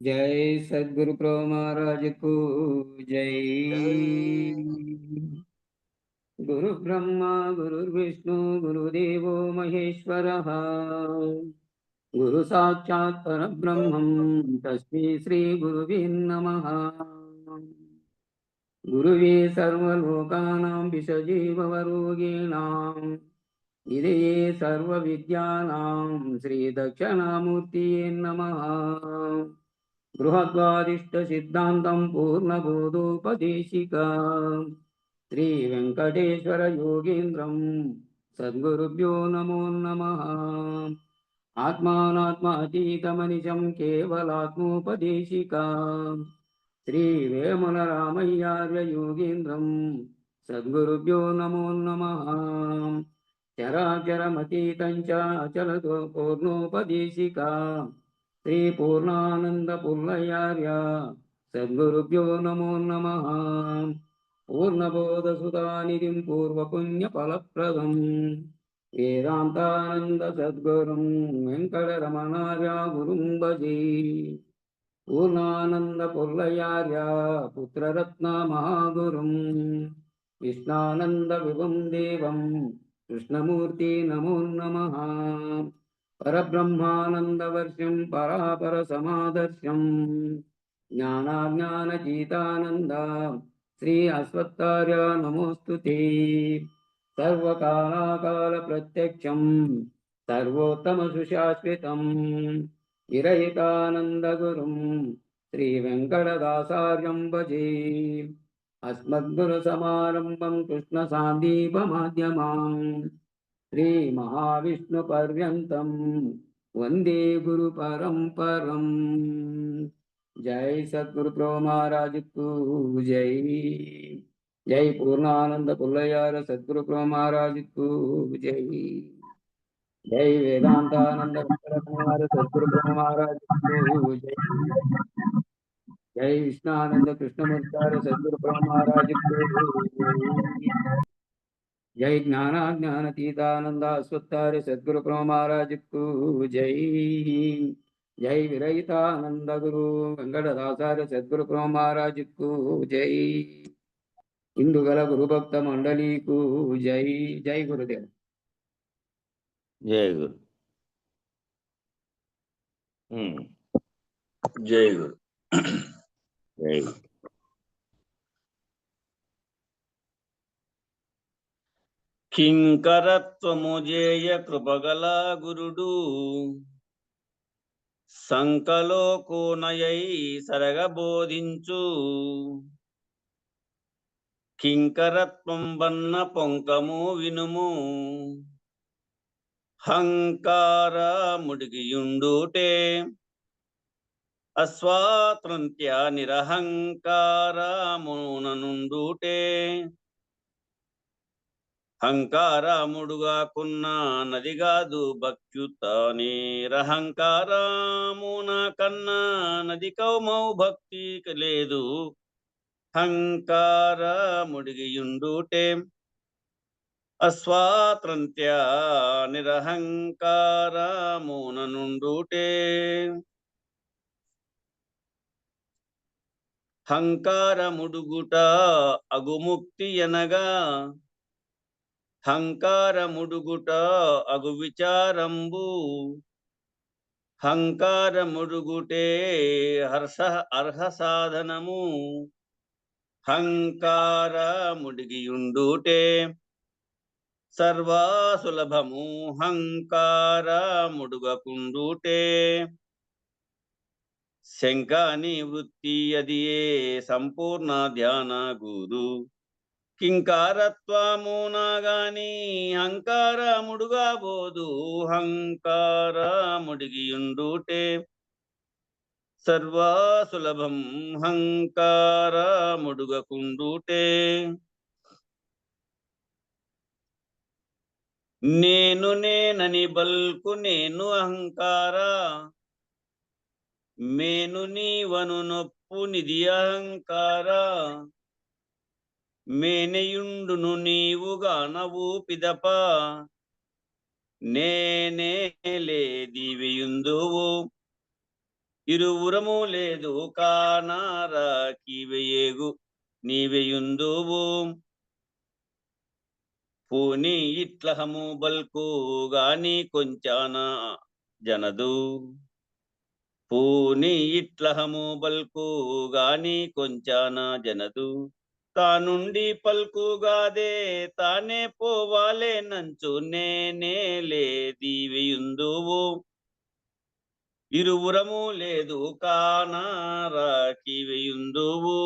जय सद्गुरु प्रभु महाराज को जय। गुरु ब्रह्मा गुरुर्विष्णु गुरुदेवो महेश्वरः गुरु साक्षात् परब्रह्मं तस्मै श्री गुरुवे नमः। गुरुवे सर्वलोकानां विषजे भवरोगिणां निधये सर्वविद्यानां श्रीदक्षिणामूर्तये नमः। बृहद्वादिष्टसिद्धान्तं पूर्णबोधोपदेशिका श्रीवेङ्कटेश्वर योगीन्द्रं सद्गुरुभ्यो नमो नमः। आत्मानात्मातीतमनिशं केवलात्मोपदेशिका श्रीवेमुलरामय्यार्य योगीन्द्रं सद्गुरुभ्यो नमो नमः। चराचरमतीतं च अचलतो पूर्णोपदेशिका श्री पूर्णानंद पुल्लयार्य सद्गुरुभ्यो नमो नमः। पूर्णबोधसुधानिधिं पूर्वपुण्यफलप्रदं वेदान्तानन्द सद्गुरुं वेङ्कटरमणार्य गुरुं भजे। पूर्णानंद पुल्लयार्य पुत्ररत्न महागुरुं कृष्णानंद विभुं देवं कृष्णमूर्ति नमो नमः। परब्रह्मानन्दवर्षं परापरसमादर्शं ज्ञानाज्ञानतीतानन्द श्री अश्वत्थार्य नमोऽस्तु ते। सर्वकालाकालप्रत्यक्षं सर्वोत्तमसुशाश्वतं विरहितानन्दगुरुं श्रीवेङ्कटदासार्यं भजे। अस्मद्गुरुसमारम्भं कृष्णसान्दीपमाध्यमाम् श्री महाविष्णुपर्यन्तं वंदे गुरु परंपरम। जय सद्गुरु प्रभु महाराज को जय। जय पूर्णानंद पुल्लयार सद्गुरु प्रभु महाराज को जय। जय वेदांतानंद कुमार सद्गुरु प्रभु महाराज को जय। जय विष्णानंद कृष्णमूर्ति सद्गुरु प्रभु महाराज को जय। जय ज्ञानाज्ञानतीतानंद अश्वत्थार्य सद्गुरु प्रभु महाराज को जय। जय विरहितानंद गुरु वेंकटदासार्य सद्गुरु प्रभु महाराज को जय। इंदुगल गुरु भक्त मंडली को जय। जय गुरुदेव। जय गुरु। जय गुरु। जय गुरु। కింకరత్వముజేయ కృపగల గురుడు సంకలో కోనయై సరగ బోధించు కింకరత్వం వన్న పొంకము వినుము హంకార ముడిగియుండుటే అస్వాతంత్య నిరహంకార మౌననుండుటే హంకారముడుగాకున్న నదిగాదు భక్త్యుత నిరహంకారమున కన్నా నది కౌమౌ భక్తి లేదు హంకారముడిగియుండుటే అస్వాతంత్య నిరహంకారముననుండుటే హంకారముడుగుట అగుముక్తి అనగా హంకారముడుగుట అగు విచారంబు హంకారముడుగుటే అర్హ సాధనము హంకారముడిగియుండుటే సర్వసులభము హంకారముడుగకుండుటే శంక నివృత్తి అదియే సంపూర్ణ ధ్యాన గురు కింకారత్వమునగాని హంకారముడుగా బోదు హంకారముడిగియుండుటే సర్వసులభం హంకారముడుగకుండుటే నేను నేనని బల్కు నేను అహంకార మేను నీవను నొప్పు నిధి అహంకార మేనయుండును నీవుగా నవు పిదప నేనే లే దివియుందువు ఇరువురము లేదు కానారా కీవెయేగు నీవెయుందువు పూని ఇట్లహము బల్కు గాని కొంచాన జనదు పూని ఇట్లహము బల్కు గాని కొంచాన జనదు తానుండి పల్కుగాదే తానే పోవాలే నంచు నేనే లేదీవియుందువు ఇరువురము లేదు కానారా కీవెయుందువు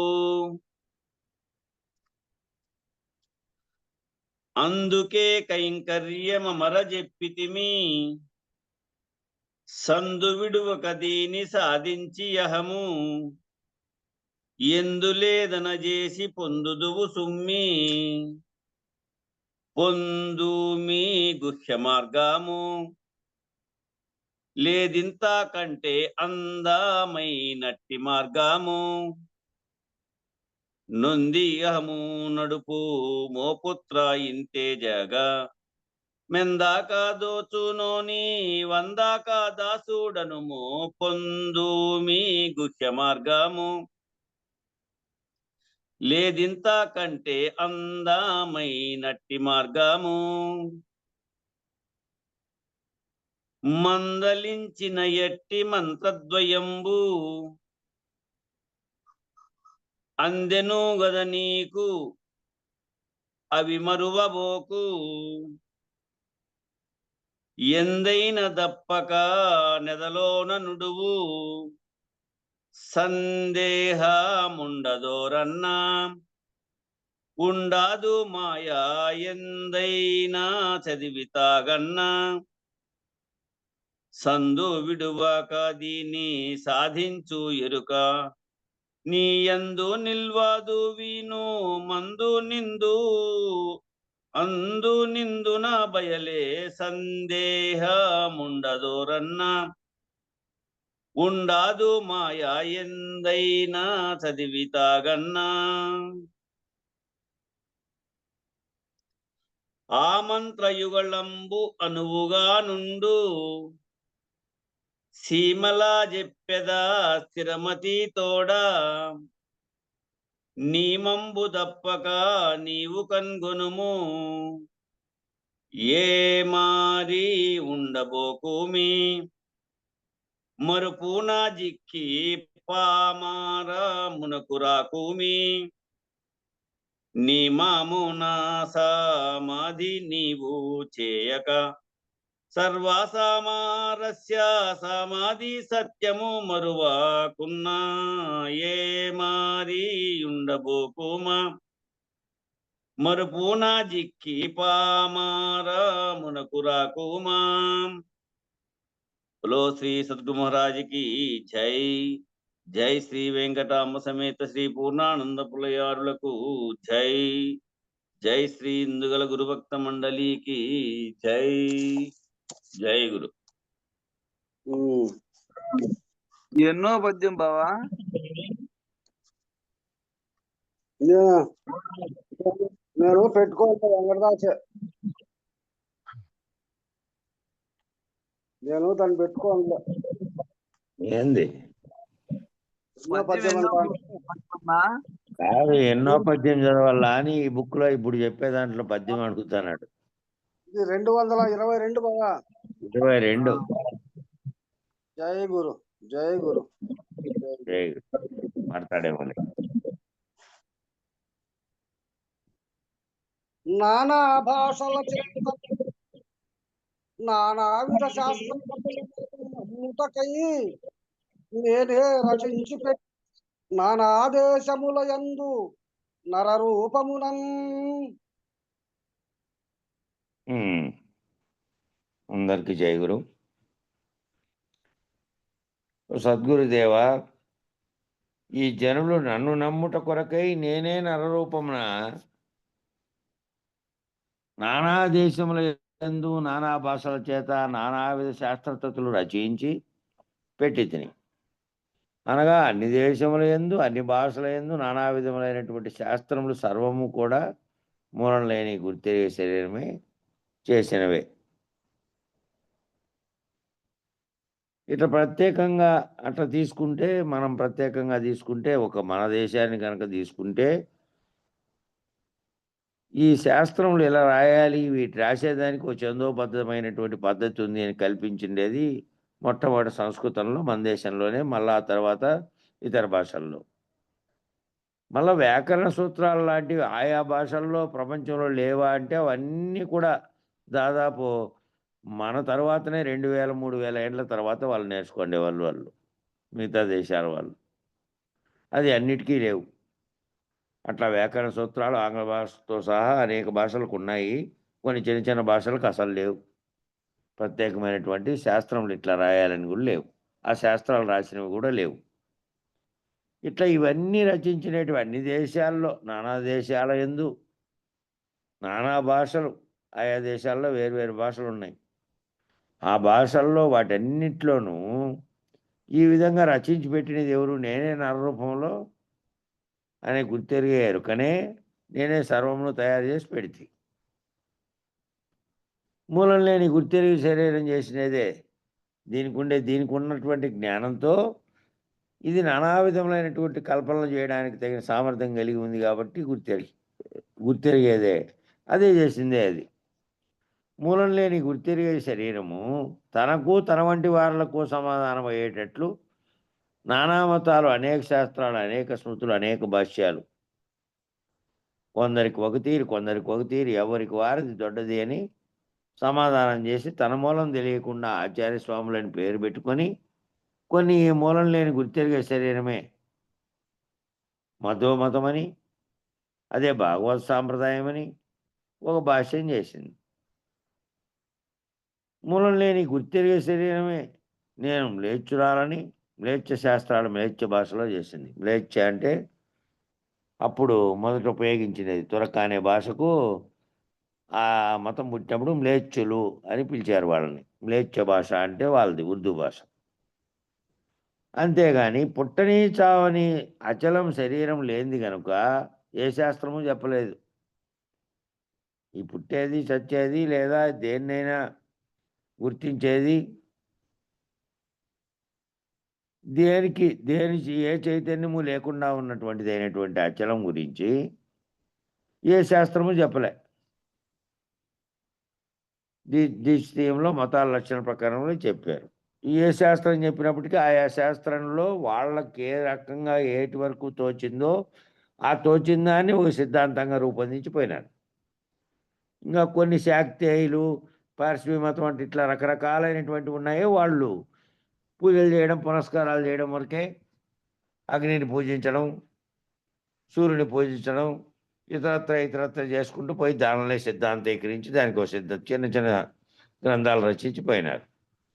అందుకే కైంకర్యమర చెప్పితిమి సందు విడువక దీని సాధించి అహము ఎందులేదన చేసి పొందుదువు సుమ్మి పొందు మీ గుహ్య మార్గము లేదింత కంటే అందమైనట్టి మార్గము నొంది అహము నడుపు మోపుత్ర ఇంతే జగా మెందాక దోచునోని వందాక దాసుడనుము పొందు మీ గుహ్య మార్గము లేదింత కంటే అందమైనట్టి మార్గము మందలించిన ఎట్టి మంత్రద్వయంబు అందెను గద నీకు అవి మరువబోకు ఎందైన దప్పక నెదలోన నుడువు సందేహముండదోరన్నా ఉండాదు మాయా ఎందైనా చదివితాగన్నా సందు విడువాక దీని సాధించు ఎరుక నీ యందు నిల్వాదు వీను మందు నిందు అందు నిందున బయలే సందేహముండదోరన్నా ఉండాదు మాయా ఎందైనా చదివితాగన్నా ఆ మంత్రయుగళంబు అనువుగా నుండు సీమలా చెప్పెదా స్థిరమతి తోడా నీమంబు దప్పక నీవు కన్గొనుము ఏ మారి ఉండబోకుమి మరుపున జిక్కి పామారమునకు రాకుమి నిమమున సమాధి నీవు చేయక సర్వసమారస్య సమాధి సత్యము మరువాకున్నా ఏ మారి ఉండబోకుమా మరుపున జిక్కి పామారమునకు రాకుమా బలో శ్రీ సద్గురు మహారాజ్ కి జై జై శ్రీ వెంకటాంబ సమేత శ్రీ పూర్ణానంద పులయారులకు జై జై శ్రీ ఇందుగల గురుభక్త మండలికి జై జై గురు ఎన్నో పద్యం బావా నేను పెట్టుకోవాలి వెంకటదాసే నేను దాన్ని పెట్టుకోవాలి ఏంది కాదు ఎన్నో పద్యం చదవాలా అని ఈ బుక్ లో ఇప్పుడు చెప్పే దాంట్లో పద్యం అడుగుతున్నాడు. ఇది 222 బాగా 22. జై గురు జై గురు జై గురు మాట్లాడేమో నానా భాషల నానావిధ శాస్త్రముటకై నేనే రచించి పెట్టి నానా దేశముల యందు నరరూపమునం అందరికి జై గురు. సద్గురుదేవ, ఈ జనులు నన్ను నమ్ముట కొరకై నేనే నరరూపమున నానా దేశముల యందు నానా భాషల చేత నానావిధ శాస్త్రతత్తులు రచించి పెట్టి తిని, అనగా అన్ని దేశముల యందు అన్ని భాషల యందు నానా విధములైనటువంటి శాస్త్రములు సర్వము కూడా మూలం లేని గుర్తెరిగే శరీరమే చేసినవే. ఇట్లా ప్రత్యేకంగా అట్లా తీసుకుంటే మనం ప్రత్యేకంగా తీసుకుంటే మన దేశాన్ని కనుక తీసుకుంటే ఈ శాస్త్రములు ఇలా రాయాలి వీటి రాసేదానికి ఒక ఛందోబద్ధమైనటువంటి పద్ధతి ఉంది అని కల్పించిండేది మొట్టమొదటి సంస్కృతంలో మన దేశంలోనే, మళ్ళా ఆ తర్వాత ఇతర భాషల్లో. మళ్ళా వ్యాకరణ సూత్రాలు లాంటివి ఆయా భాషల్లో ప్రపంచంలో లేవా అంటే అవన్నీ కూడా దాదాపు మన తర్వాతనే 2000, 3000 ఏండ్ల తర్వాత వాళ్ళు నేర్చుకునేవాళ్ళు వాళ్ళు మిగతా దేశాల వాళ్ళు. అది అన్నిటికీ లేవు. అట్లా వ్యాకరణ సూత్రాలు ఆంగ్ల భాషతో సహా అనేక భాషలకు ఉన్నాయి. కొన్ని చిన్న చిన్న భాషలకు అసలు లేవు. ప్రత్యేకమైనటువంటి శాస్త్రములు ఇట్లా రాయాలని కూడా లేవు. ఆ శాస్త్రాలు రాసినవి కూడా లేవు. ఇట్లా ఇవన్నీ రచించినటివి అన్ని దేశాల్లో, నానా దేశాల యందు నానా భాషలు, ఆయా దేశాల్లో వేరు భాషలు ఉన్నాయి. ఆ భాషల్లో వాటన్నిటిలోనూ ఈ విధంగా రచించి పెట్టినది ఎవరు? నేనే నరరూపంలో అనే గుర్తెరిగారు. కానీ నేనే సర్వమును తయారు చేసి పెడితే మూలం లేని గుర్తెరిగి శరీరం చేసినదే. దీనికి ఉన్నటువంటి జ్ఞానంతో ఇది నానా విధములైనటువంటి కల్పనలు చేయడానికి తగిన సామర్థ్యం కలిగి ఉంది కాబట్టి గుర్తెరిగేదే. అదే చేసిందే అది. మూలం లేని గుర్తెరిగే శరీరము తనకు తన వంటి వారులకు సమాధానం అయ్యేటట్లు నానా మతాలు, అనేక శాస్త్రాలు, అనేక స్మృతులు, అనేక భాష్యాలు, కొందరికి ఒక తీరు, కొందరికి ఒక తీరు, ఎవరికి వారిది దొడ్డది అని సమాధానం చేసి తన మూలం తెలియకుండా ఆచార్య స్వాములని పేరు పెట్టుకొని కొన్ని ఈ మూలం లేని గుర్తెరిగే శరీరమే మతమని, అదే భాగవత సాంప్రదాయమని ఒక భాష్యం చేసింది. మూలం లేని గుర్తెరిగే శరీరమే నేను మ్లేచ్చురాలని మ్లేచ్ఛ శాస్త్రాలు మ్లేచ్ఛ భాషలో చేసింది. మ్లేచ్ఛ అంటే అప్పుడు మొదట ఉపయోగించినది తురక అనే భాషకు ఆ మతం పుట్టినప్పుడు మ్లేచ్చులు అని పిలిచారు వాళ్ళని. మ్లేచ్ఛ భాష అంటే వాళ్ళది ఉర్దూ భాష. అంతేగాని పుట్టని చావని అచలం శరీరం లేనిది కనుక ఏ శాస్త్రము చెప్పలేదు. ఈ పుట్టేది, చచ్చేది, లేదా దేన్నైనా గుర్తించేది దేనికి ఏ చైతన్యము లేకుండా ఉన్నటువంటిది అయినటువంటి అచలం గురించి ఏ శాస్త్రము చెప్పలే. దిశలో మతాల లక్షణ ప్రకారంలో చెప్పారు. ఏ శాస్త్రం చెప్పినప్పటికీ ఆయా శాస్త్రంలో వాళ్ళకి ఏ రకంగా ఏటి వరకు తోచిందో ఆ తోచిన దాన్ని ఒక సిద్ధాంతంగా రూపొందించిపోయినారు. ఇంకా కొన్ని శాక్తేయులు, పార్శ్వీ మతం అంటే ఇట్లా రకరకాలైనటువంటి ఉన్నాయో వాళ్ళు పూజలు చేయడం, పునస్కారాలు చేయడం వరకే, అగ్నిని పూజించడం, సూర్యుని పూజించడం, ఇతరత్ర చేసుకుంటూ పోయి దానిలో సిద్ధాంతీకరించి దానికి ఒక చిన్న చిన్న గ్రంథాలు రచించిపోయినారు.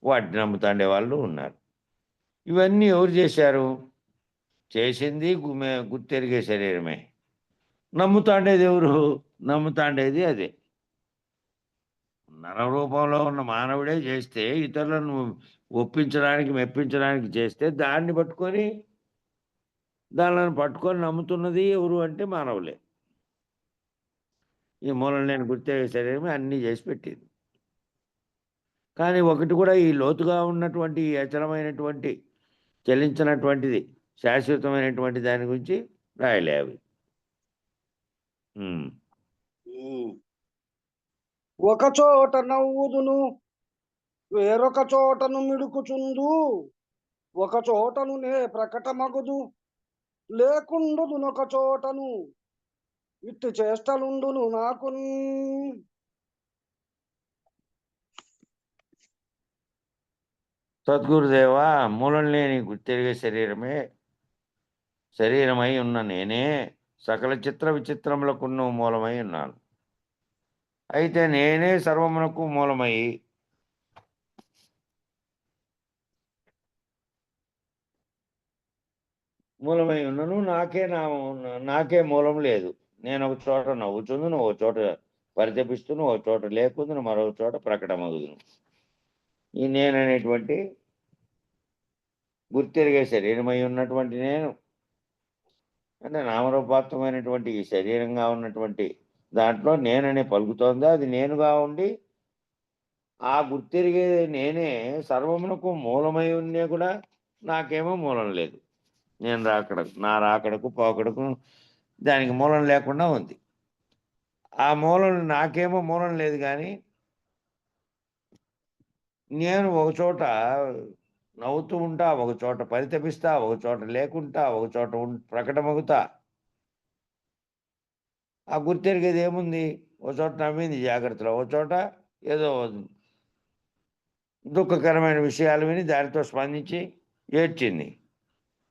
వాటిని నమ్ముతాండే వాళ్ళు ఉన్నారు. ఇవన్నీ ఎవరు చేశారు? చేసింది గుర్తెరిగే శరీరమే. నమ్ముతాండేది ఎవరు? నమ్ముతాండేది అదే నరరూపంలో ఉన్న మానవుడే చేస్తే, ఇతరులను ఒప్పించడానికి మెప్పించడానికి చేస్తే దాన్ని పట్టుకొని నమ్ముతున్నది ఎవరు అంటే మానవులే. ఈ మూలం లేని గుర్తెరిగే శరీరమే అన్నీ చేసి పెట్టింది. కానీ ఒకటి కూడా ఈ లోతుగా ఉన్నటువంటి ఈ అచలమైనటువంటి చలించినటువంటిది శాశ్వతమైనటువంటి దాని గురించి రాయలే అవి. ఒక చోట నవ్వుదును వేరొక చోటను మిడుకుచుందు, ఒక చోటను నే ప్రకటమగుదు లేకుండుదునొక చోటను, ఇట్టి చేష్టలుండును నాకు. సద్గురుదేవా, మూలం లేని గుర్తెరిగే శరీరమై ఉన్న నేనే సకల చిత్ర విచిత్రములకు మూలమై ఉన్నాను. అయితే నేనే సర్వమునకు మూలమై ఉన్నను. నాకే మూలం లేదు. నేను ఒక చోట నవ్వుచుందును, ఒక చోట పరితపిస్తును, ఒక చోట లేకుందును, మరొక చోట ప్రకటమగుదును. ఈ నేననేటువంటి గుర్తెరిగే శరీరమై ఉన్నటువంటి నేను అంటే నామరూపాత్మకమైనటువంటి ఈ శరీరంగా ఉన్నటువంటి దాంట్లో నేననే పలుకుతోందా, అది నేనుగా ఉండి ఆ గుర్తెరిగేది నేనే సర్వమునకు మూలమై ఉన్నా కూడా నాకేమో మూలం లేదు. నేను నా రాకడకు పోకడకు దానికి మూలం లేకుండా ఉంది. ఆ మూలం నాకేమో మూలం లేదు కానీ నేను ఒక చోట నవ్వుతూ ఉంటా, ఒక చోట పరితపిస్తా, ఒక చోట లేకుంటా, ఒక చోట ప్రకటమవుతా. ఆ గుర్తెరిగేది ఏముంది? ఒక చోట నవ్వింది జాగ్రత్తలో, ఒక చోట ఏదో దుఃఖకరమైన విషయాలు విని దానితో స్పందించి ఏడ్చింది.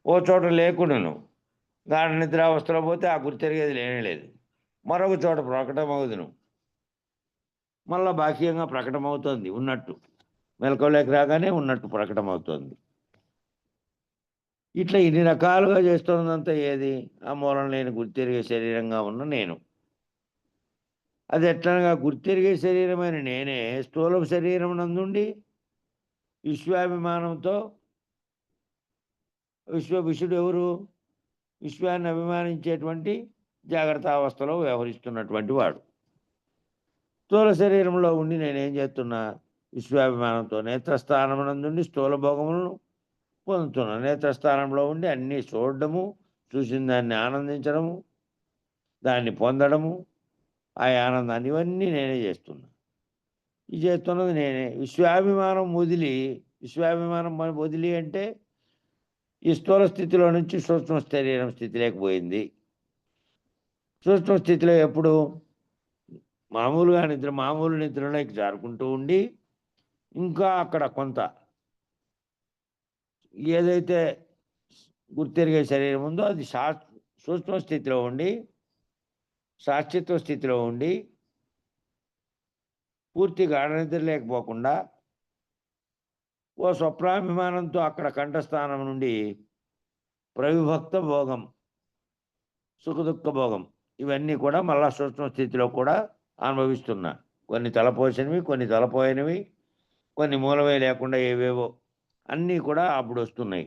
ఓ చోట లేకుండాను గాఢ నిద్రావస్థలో పోతే ఆ గుర్తెరిగేది లేనే లేదు. మరొక చోట ప్రకటమవుదును, మళ్ళా బాహ్యంగా ప్రకటమవుతోంది ఉన్నట్టు, మెలకువలోకి రాగానే ఉన్నట్టు ప్రకటమవుతోంది. ఇట్లా ఇన్ని రకాలుగా చేస్తున్నదంతా ఏది? ఆ మూలం లేని గుర్తెరిగే శరీరంగా ఉన్న నేను. అది ఎట్లనగా గుర్తెరిగే శరీరమైన నేనే స్థూల శరీరం నందుండి విశ్వాభిమానంతో, విశ్వవిషుడు ఎవరు? విశ్వాన్ని అభిమానించేటువంటి జాగ్రత్త అవస్థలో వ్యవహరిస్తున్నటువంటి వాడు. స్థూల శరీరంలో ఉండి నేనేం చేస్తున్నా? విశ్వాభిమానంతో నేత్రస్థానమునందుండి స్థూల భోగములను పొందుతున్నా. నేత్రస్థానంలో ఉండి అన్నీ చూడడము, చూసిన దాన్ని ఆనందించడము, దాన్ని పొందడము, ఆ ఆనందాన్ని ఇవన్నీ నేనే చేస్తున్నా. ఇది చేస్తున్నది నేనే. విశ్వాభిమానం వదిలి అంటే ఈ స్థూల స్థితిలో నుంచి సూక్ష్మ శరీరం స్థితిలోకి పోయింది. సూక్ష్మ స్థితిలో ఎప్పుడు? మామూలు నిద్రలోకి జారుకుంటూ ఉండి ఇంకా అక్కడ కొంత ఏదైతే గుర్తెరిగే శరీరం ఉందో అది సూక్ష్మ స్థితిలో ఉండి, శాశ్వత స్థితిలో ఉండి పూర్తి గాఢ నిద్ర లేకపోకుండా ఓ స్వప్నాభిమానంతో అక్కడ కంఠస్థానం నుండి ప్రవిభక్త భోగం, సుఖదుఖ భోగం ఇవన్నీ కూడా మళ్ళా సూక్ష్మ స్థితిలో కూడా అనుభవిస్తున్నా. కొన్ని తలపోసినవి, కొన్ని తలపోయినవి, కొన్ని మూలమే లేకుండా ఏవేవో అన్నీ కూడా అప్పుడు వస్తున్నాయి.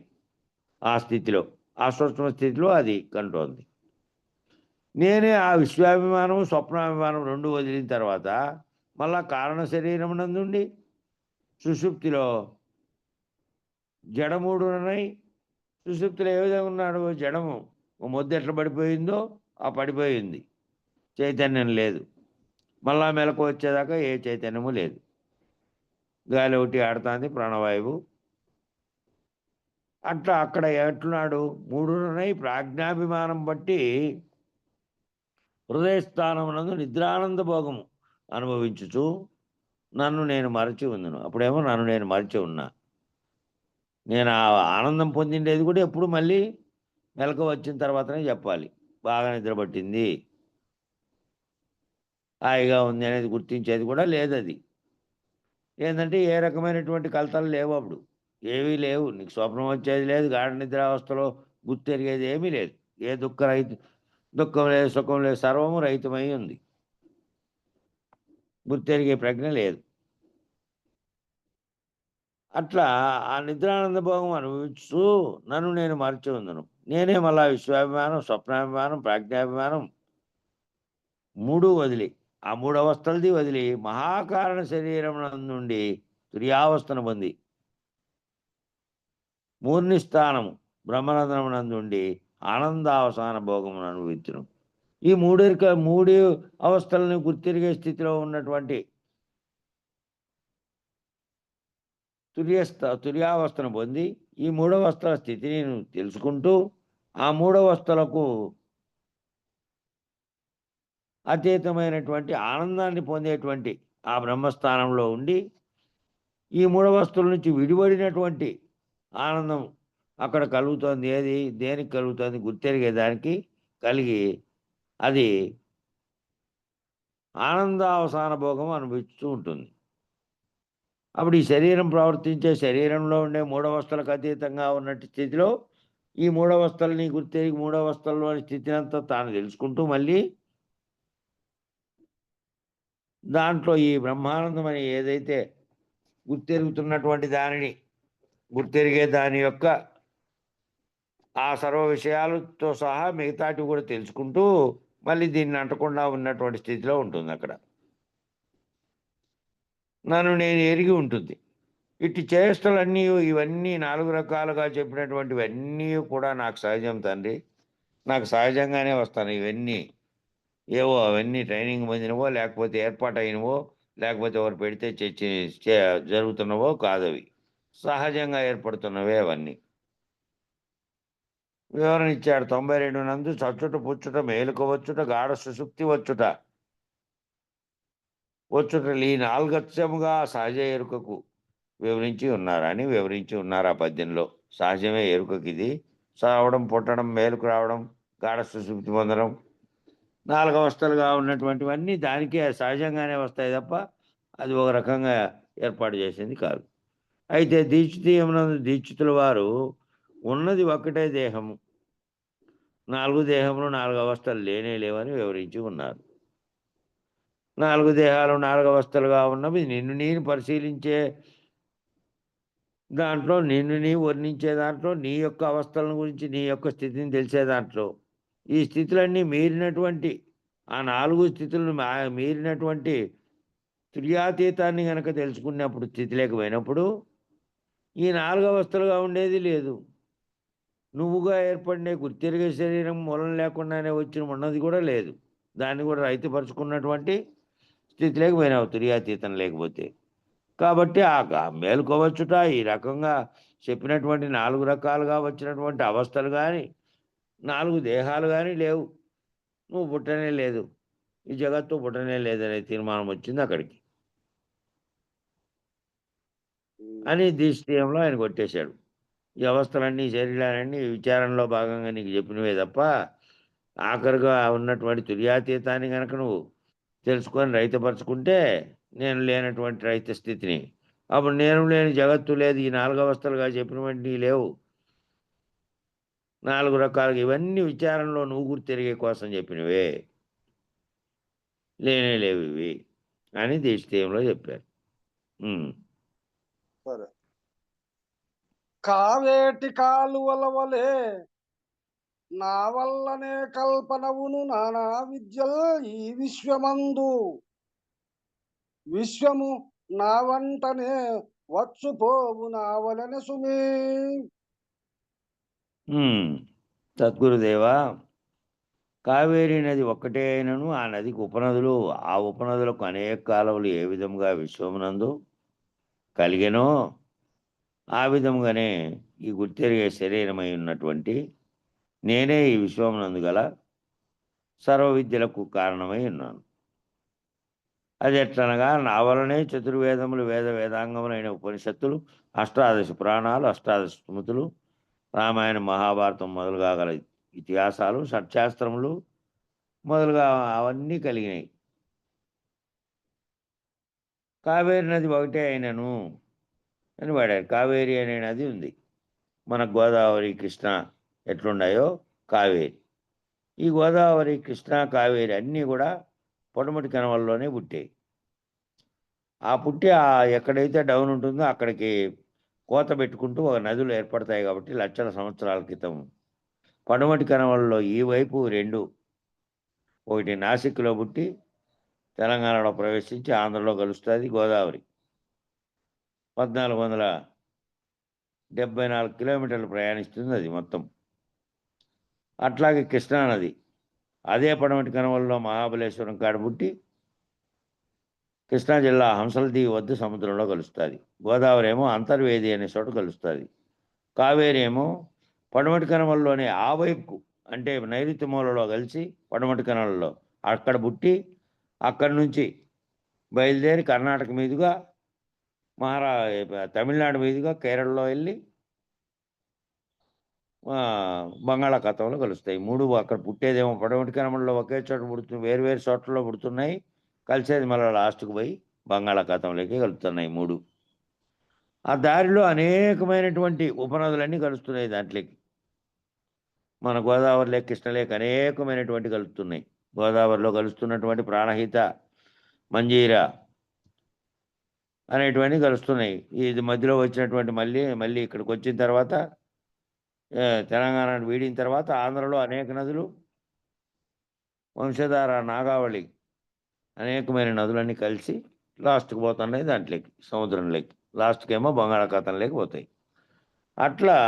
ఆ స్థితిలో, ఆ సూక్ష్మ స్థితిలో అది కంటోంది. నేనే ఆ విశ్వాభిమానం, స్వప్నాభిమానం రెండు వదిలిన తర్వాత మళ్ళా కారణ శరీరం నందుండి సుషుప్తిలో జడమూడునై, సుషుప్తిలో ఏ విధంగా ఉన్నాడు? జడము ఓ మొద్దు ఎట్లా పడిపోయిందో ఆ పడిపోయింది, చైతన్యం లేదు. మళ్ళా మెలకు వచ్చేదాకా ఏ చైతన్యము లేదు. గాలి ఒకటి ఆడుతుంది, ప్రాణవాయువు. అట్లా అక్కడ ఎట్లున్నాడు? మూడునై ప్రాజ్ఞాభిమానం బట్టి హృదయస్థానమునందు నిద్రానంద భోగము అనుభవించుచు నన్ను నేను మరచి ఉందును. అప్పుడేమో నన్ను నేను మరచి ఉన్నా. నేను ఆ ఆనందం పొందిండేది కూడా ఎప్పుడు మళ్ళీ మెలకు వచ్చిన తర్వాతనే చెప్పాలి. బాగా నిద్రపట్టింది, హాయిగా ఉంది అనేది గుర్తించేది కూడా లేదది. ఏంటంటే ఏ రకమైనటువంటి కలతలు లేవు, అప్పుడు ఏవీ లేవు. నీకు స్వప్నం వచ్చేది లేదు, గాఢ నిద్రావస్థలో గుర్తెరిగేది ఏమీ లేదు. ఏ దుఃఖం లేదు, సుఖం లేదు, సర్వము రహితమై ఉంది. గుర్తెరిగే ప్రజ్ఞ లేదు. అట్లా ఆ నిద్రానంద భోగం అనుభవిస్తూ నన్ను నేను మరచి ఉందును. నేనే మళ్ళా విశ్వాభిమానం, స్వప్నాభిమానం, ప్రాజ్ఞాభిమానం మూడు వదిలి, ఆ మూడు అవస్థలది వదిలి మహాకారణ శరీరం నుండి తుర్యావస్థను పొంది మూర్నిస్థానము బ్రహ్మరంధ్రమునందుండి ఆనందావసాన భోగమును అనుభవించును. ఈ మూడు అవస్థలను గుర్తిరిగే స్థితిలో ఉన్నటువంటి తుర్యావస్థను పొంది ఈ మూడవస్థల స్థితిని తెలుసుకుంటూ ఆ మూడవస్థలకు అతీతమైనటువంటి ఆనందాన్ని పొందేటువంటి ఆ బ్రహ్మస్థానంలో ఉండి ఈ మూడవస్థల నుంచి విడిపడినటువంటి ఆనందం అక్కడ కలుగుతోంది. దేనికి కలుగుతుంది? గుర్తెరిగేదానికి కలిగి అది ఆనందావసాన భోగం అనుభవిస్తూ ఉంటుంది. అప్పుడు ఈ శరీరం ప్రవర్తించే శరీరంలో ఉండే మూడవస్థలకు అతీతంగా ఉన్నట్టు స్థితిలో ఈ మూడవస్థల్ని గుర్తెరిగి మూడవస్థల్లోని స్థితిని అంతా తాను తెలుసుకుంటూ మళ్ళీ దాంట్లో ఈ బ్రహ్మానందం అని ఏదైతే గుర్తెరుగుతున్నటువంటి దానిని గుర్తెరిగే దాని యొక్క ఆ సర్వ విషయాలతో సహా మిగతాటివి కూడా తెలుసుకుంటూ మళ్ళీ దీన్ని అంటకుండా ఉన్నటువంటి స్థితిలో ఉంటుంది. అక్కడ నన్ను నేను ఎరిగి ఉంటుంది. ఇట్టి చేష్టలన్నీ ఇవన్నీ 4 రకాలుగా చెప్పినటువంటివన్నీ కూడా నాకు సహజం తండ్రి. నాకు సహజంగానే వస్తాను ఇవన్నీ. ఏవో అవన్నీ ట్రైనింగ్ పొందినవో, లేకపోతే ఏర్పాటయినవో, లేకపోతే ఎవరు పెడితే చచ్చి చే జరుగుతున్నవో కాదవి. సహజంగా ఏర్పడుతున్నవే అవన్నీ. వివరణ ఇచ్చాడు 92 నందు చచ్చుట పుచ్చుట మేలుకోవచ్చుట గాఢ సుషుప్తి వచ్చుట. ఈ నాలుగత్యముగా సహజ ఎరుకకు వివరించి ఉన్నారు ఆ పద్యంలో. సహజమే ఎరుకకిది. చావడం, పుట్టడం, మేలుకు రావడం, గాఢ సుషుప్తి పొందడం, 4 అవస్థలుగా ఉన్నటువంటివన్నీ దానికే సహజంగానే వస్తాయి తప్ప అది ఒక రకంగా ఏర్పాటు చేసింది కాదు. అయితే దీక్షితీయమునందు దీక్షితుల వారు ఉన్నది ఒక్కటే దేహము. 4 దేహములు 4 అవస్థలు లేనే లేవని వివరించి ఉన్నారు. 4 దేహాలు 4 అవస్థలుగా ఉన్నవి నిన్ను నేను పరిశీలించే దాంట్లో, నిన్ను నీవు వర్ణించే దాంట్లో, నీ యొక్క అవస్థలను గురించి, నీ యొక్క స్థితిని తెలిసే దాంట్లో, ఈ స్థితులన్నీ మీరినటువంటి ఆ 4 స్థితులను మీరినటువంటి తుర్యాతీతాన్ని గనక తెలుసుకున్నప్పుడు, స్థితి లేకపోయినప్పుడు ఈ 4 అవస్థలుగా ఉండేది లేదు. నువ్వుగా ఏర్పడిన గుర్తెరిగే శరీరం మూలం లేకుండానే వచ్చిన ఉన్నది కూడా లేదు. దాన్ని కూడా రైతుపరుచుకున్నటువంటి స్థితి లేకపోయినావు తుర్యాతీతం లేకపోతే. కాబట్టి మేలుకోవచ్చుట ఈ రకంగా చెప్పినటువంటి 4 రకాలుగా వచ్చినటువంటి అవస్థలు గాని, 4 దేహాలు గాని లేవు. నువ్వు పుట్టనే లేదు. ఈ జగత్తు పుట్టనే లేదనే తీర్మానం వచ్చింది అక్కడికి. అని దీక్షితీయంలో ఆయన కొట్టేశాడు. ఈ అవస్థలన్నీ, శరీరాలన్నీ విచారణలో భాగంగా నీకు చెప్పినవే తప్ప, ఆఖరుగా ఉన్నటువంటి తుర్యాతీతాన్ని గనక నువ్వు తెలుసుకొని రైతుపరుచుకుంటే, నేను లేనటువంటి రైతు స్థితిని, అప్పుడు నేను లేని జగత్తు లేదు. ఈ 4 అవస్థలుగా చెప్పినవంటివి లేవు. 4 రకాలుగా ఇవన్నీ విచారణలో నువ్వు గుర్తెరిగే కోసం చెప్పినవే. లేనే లేవు ఇవి అని దీక్షితీయంలో చెప్పారు. సరే. కావేటి కాలువల వలె నా వల్లనే కల్పనవును నానా విద్యల్ ఈ విశ్వమందు. విశ్వము నా వంటనే వచ్చుపోవు నా వలన సుమీ. సద్గురుదేవా, కావేరీ నది ఒక్కటే అయినను ఆ నదికి ఉపనదులు, ఆ ఉపనదులకు అనేక కాలువలు ఏ విధముగా విశ్వమునందు కలిగెనో ఆ విధముగానే ఈ గుర్తెరిగే శరీరమై ఉన్నటువంటి నేనే ఈ విశ్వమునందు గల సర్వ విద్యలకు కారణమై ఉన్నాను. అది ఎట్లనగా, నా వలనే చతుర్వేదములు, వేదాంగములైన ఉపనిషత్తులు, 18 పురాణాలు, 18 స్మృతులు, రామాయణ మహాభారతం మొదలుగా గల ఇతిహాసాలు, షట్శాస్త్రములు మొదలుగా అవన్నీ కలిగినాయి. కావేరి నది ఒకటే అయినను అని వాడారు. కావేరి అనే నది ఉంది. మన గోదావరి, కృష్ణ ఎట్లున్నాయో కావేరి. ఈ గోదావరి, కృష్ణ, కావేరి అన్నీ కూడా పొడమటి కనవల్లోనే పుట్టాయి. ఆ పుట్టి ఎక్కడైతే డౌన్ ఉంటుందో అక్కడికి కోత పెట్టుకుంటూ ఒక నదులు ఏర్పడతాయి. కాబట్టి లక్షల సంవత్సరాల క్రితం పడమటి కనవల్లో ఈ వైపు 2, ఒకటి నాసిక్లో పుట్టి తెలంగాణలో ప్రవేశించి ఆంధ్రలో కలుస్తుంది గోదావరి. 1474 కిలోమీటర్లు ప్రయాణిస్తుంది అది మొత్తం. అట్లాగే కృష్ణానది అదే పడమటి కనవల్లో మహాబలేశ్వరం కాడ పుట్టి కృష్ణా జిల్లా హంసలదీవి వద్ద సముద్రంలో కలుస్తుంది. గోదావరి ఏమో అంతర్వేది అనే చోట కలుస్తుంది. కావేరి ఏమో పడమటి కనవల్లోనే ఆ వైపుకు, అంటే నైరుతి మూలలో కలిసి పడమటి కనవల్లో అక్కడ పుట్టి అక్కడి నుంచి బయలుదేరి కర్ణాటక మీదుగా తమిళనాడు మీదుగా కేరళలో వెళ్ళి బంగాళాఖాతంలో కలుస్తాయి. 3 అక్కడ పుట్టేదేమో పడమటి కనవల్లో ఒకే చోట పుడుతుంది, వేరు చోట్లలో పుడుతున్నాయి. కలిసేది మళ్ళీ లాస్ట్కు పోయి బంగాళాఖాతంలోకి కలుస్తున్నాయి 3. ఆ దారిలో అనేకమైనటువంటి ఉపనదులన్నీ కలుస్తున్నాయి దాంట్లోకి. మన గోదావరిలో, కృష్ణలేక అనేకమైనటువంటి కలుస్తున్నాయి. గోదావరిలో కలుస్తున్నటువంటి ప్రాణహిత, మంజీర అనేటువంటి కలుస్తున్నాయి. ఇది మధ్యలో వచ్చినటువంటి మళ్ళీ ఇక్కడికి వచ్చిన తర్వాత తెలంగాణ వీడిన తర్వాత ఆంధ్రలో అనేక నదులు, వంశధార, నాగావళి అనేకమైన నదులన్నీ కలిసి లాస్ట్కి పోతున్నాయి దాంట్లోకి, సముద్రంలోకి, లాస్ట్కి ఏమో బంగాళాఖాతంలోకి పోతాయి. అట్లా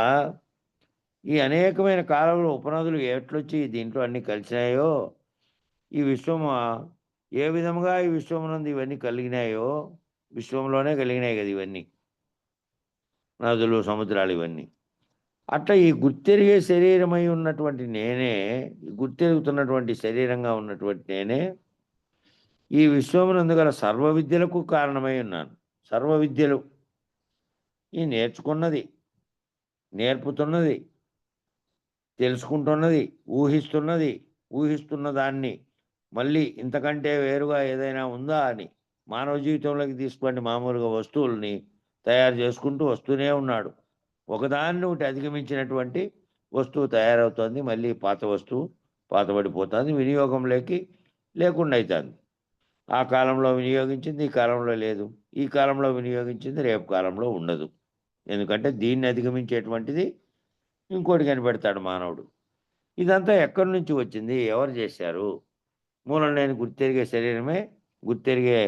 ఈ అనేకమైన కాలంలో ఉపనదులు ఎట్లొచ్చి దీంట్లో అన్ని కలిసినాయో, ఈ విశ్వం ఏ విధముగా ఈ విశ్వమునందు ఇవన్నీ కలిగినాయో, విశ్వంలోనే కలిగినాయి కదా ఇవన్నీ, నదులు సముద్రాలు ఇవన్నీ. అట్లా ఈ గుర్తెరిగే శరీరమై ఉన్నటువంటి నేనే, గుర్తెరుగుతున్నటువంటి శరీరంగా ఉన్నటువంటి నేనే ఈ విశ్వమునందు గల సర్వ విద్యలకు కారణమై ఉన్నాను. సర్వ విద్యలు, ఈ నేర్చుకున్నది, నేర్పుతున్నది, తెలుసుకుంటున్నది, ఊహిస్తున్నది, ఊహిస్తున్న దాన్ని మళ్ళీ ఇంతకంటే వేరుగా ఏదైనా ఉందా అని మానవ జీవితంలోకి తీసుకొని మామూలుగా వస్తువుల్ని తయారు చేసుకుంటూ వస్తూనే ఉన్నాడు. ఒకదాన్ని ఒకటి అధిగమించినటువంటి వస్తువు తయారవుతుంది, మళ్ళీ పాత వస్తువు పాతబడిపోతుంది, వినియోగంలోకి లేకుండా అవుతుంది. ఆ కాలంలో వినియోగించింది ఈ కాలంలో లేదు, ఈ కాలంలో వినియోగించింది రేపు కాలంలో ఉండదు. ఎందుకంటే దీన్ని అధిగమించేటువంటిది ఇంకోటి కనిపెడతాడు మానవుడు. ఇదంతా ఎక్కడి నుంచి వచ్చింది, ఎవరు చేశారు? మూలం లేని గుర్తెరిగే శరీరమే, గుర్తెరిగే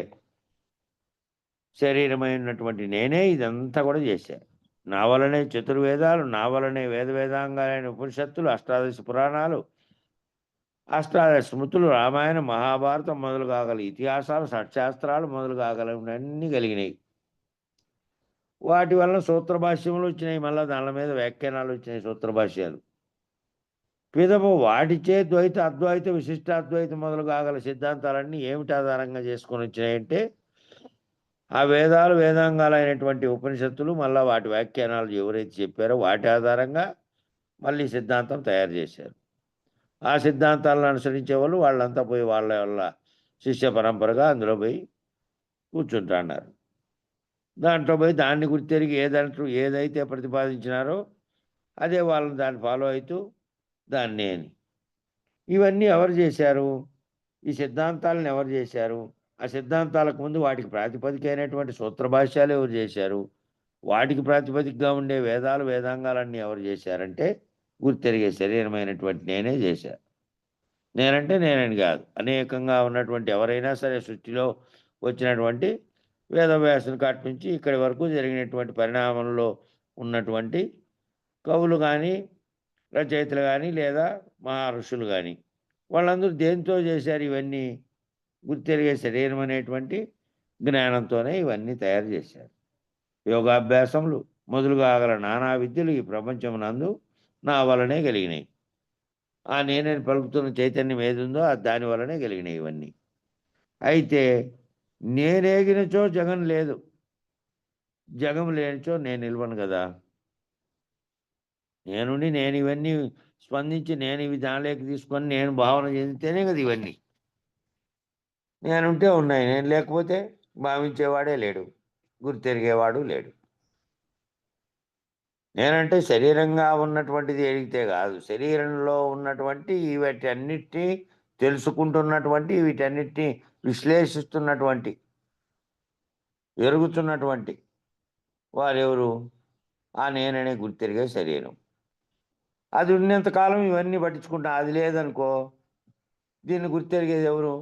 శరీరమైనటువంటి నేనే ఇదంతా కూడా చేశాను. నా వలనే చతుర్వేదాలు, నా వలనే వేద వేదాంగాలైన ఉపనిషత్తులు, అష్టాదశ పురాణాలు, అష్టాదశ స్మృతులు, రామాయణం, మహాభారతం మొదలు కాగల ఇతిహాసాలు, షట్శాస్త్రాలు మొదలు కాగలవన్నీ కలిగినాయి. వాటి వలన సూత్ర భాష్యములు వచ్చినాయి, మళ్ళీ దాని మీద వ్యాఖ్యానాలు వచ్చినాయి, సూత్ర భాష్యాలు. పిదప వాటిచే ద్వైత, అద్వైత, విశిష్టాద్వైత మొదలు కాగల సిద్ధాంతాలన్నీ ఏమిటి ఆధారంగా చేసుకొని వచ్చినాయంటే, ఆ వేదాలు, వేదాంగాలైనటువంటి ఉపనిషత్తులు, మళ్ళీ వాటి వ్యాఖ్యానాలు ఎవరైతే చెప్పారో వాటి ఆధారంగా మళ్ళీ సిద్ధాంతం తయారు చేశారు. ఆ సిద్ధాంతాలను అనుసరించే వాళ్ళు వాళ్ళంతా పోయి వాళ్ళ శిష్య పరంపరగా అందులో పోయి కూర్చుంటున్నారు. దాంట్లో పోయి దాన్ని గుర్తెరిగి ఏదైతే ప్రతిపాదించినారో అదే వాళ్ళని దాన్ని ఫాలో అవుతూ దాన్ని అని. ఇవన్నీ ఎవరు చేశారు? ఈ సిద్ధాంతాలను ఎవరు చేశారు? ఆ సిద్ధాంతాలకు ముందు వాటికి ప్రాతిపదిక అయినటువంటి సూత్ర భాష్యాలు ఎవరు చేశారు? వాటికి ప్రాతిపదికగా ఉండే వేదాలు, వేదాంగాలన్నీ ఎవరు చేశారంటే గుర్తెరిగే శరీరమైనటువంటి నేనే చేశాను. నేనంటే నేనని కాదు, అనేకంగా ఉన్నటువంటి ఎవరైనా సరే సృష్టిలో వచ్చినటువంటి వేదవ్యాసుని కాటి నుంచి ఇక్కడి వరకు జరిగినటువంటి పరిణామంలో ఉన్నటువంటి కవులు కానీ, రచయితలు కానీ, లేదా మహర్షులు కానీ, వాళ్ళందరూ దేంతో చేశారు ఇవన్నీ? గుర్తెరిగే శరీరం అనేటువంటి జ్ఞానంతోనే ఇవన్నీ తయారు చేశారు. యోగాభ్యాసములు మొదలుగా గల నానా విద్యలు ఈ ప్రపంచమునందు నా వలనే కలిగినాయి. ఆ నేనని పలుకుతున్న చైతన్యం ఏదుందో దాని వలనే కలిగినాయి ఇవన్నీ. అయితే నేనేగినచో జగం లేదు, జగం లేనిచో నేను నిల్వను కదా. నేనుండి నేను ఇవన్నీ స్పందించి నేను ఇవి దానిలోకి తీసుకొని నేను భావన చెందితేనే కదా ఇవన్నీ. నేనుంటే ఉన్నాయి, నేను లేకపోతే భావించేవాడే లేడు, గుర్తెరిగేవాడు లేడు. నేనంటే శరీరంగా ఉన్నటువంటిది ఎడిగితే కాదు, శరీరంలో ఉన్నటువంటి వీటన్నిటినీ తెలుసుకుంటున్నటువంటి, వీటన్నిటినీ విశ్లేషిస్తున్నటువంటి, ఎరుగుతున్నటువంటి వారెవరు? ఆ నేననే గుర్తెరిగే శరీరం. అది ఉన్నంతకాలం ఇవన్నీ పట్టించుకుంటా, అది లేదనుకో దీన్ని గుర్తెరిగేది ఎవరు?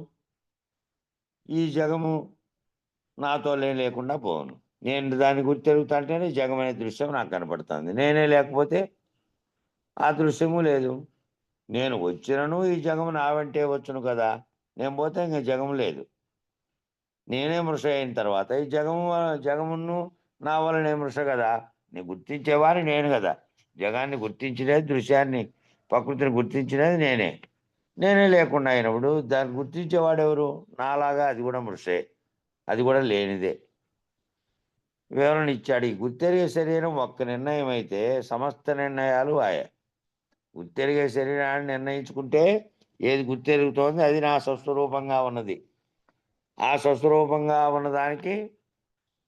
ఈ జగము నాతో లేకుండా పోను. నేను దాన్ని గుర్తెరుగుతుంటేనే జగం అనే దృశ్యం నాకు కనపడుతుంది. నేనే లేకపోతే ఆ దృశ్యము లేదు. నేను వచ్చినను ఈ జగము నా వెంటే వచ్చును కదా, నేను పోతే ఇంక జగము లేదు. నేనే మృష అయిన తర్వాత ఈ జగమును నా వలనే మృష కదా. నేను గుర్తించేవాడిని నేను కదా. జగాన్ని గుర్తించినది, దృశ్యాన్ని, ప్రకృతిని గుర్తించినది నేనే లేకుండా అయినప్పుడు దాన్ని గుర్తించేవాడు ఎవరు? నాలాగా అది కూడా మృషే, అది కూడా లేనిదే. వివరణ ఇచ్చాడు. ఈ గుర్తెరిగే శరీరం ఒక్క నిర్ణయం అయితే సమస్త నిర్ణయాలు ఆయా. గుర్తెరిగే శరీరాన్ని నిర్ణయించుకుంటే ఏది గుర్తెరుగుతోంది అది నా స్వస్వరూపంగా ఉన్నది. ఆ స్వస్వరూపంగా ఉన్నదానికి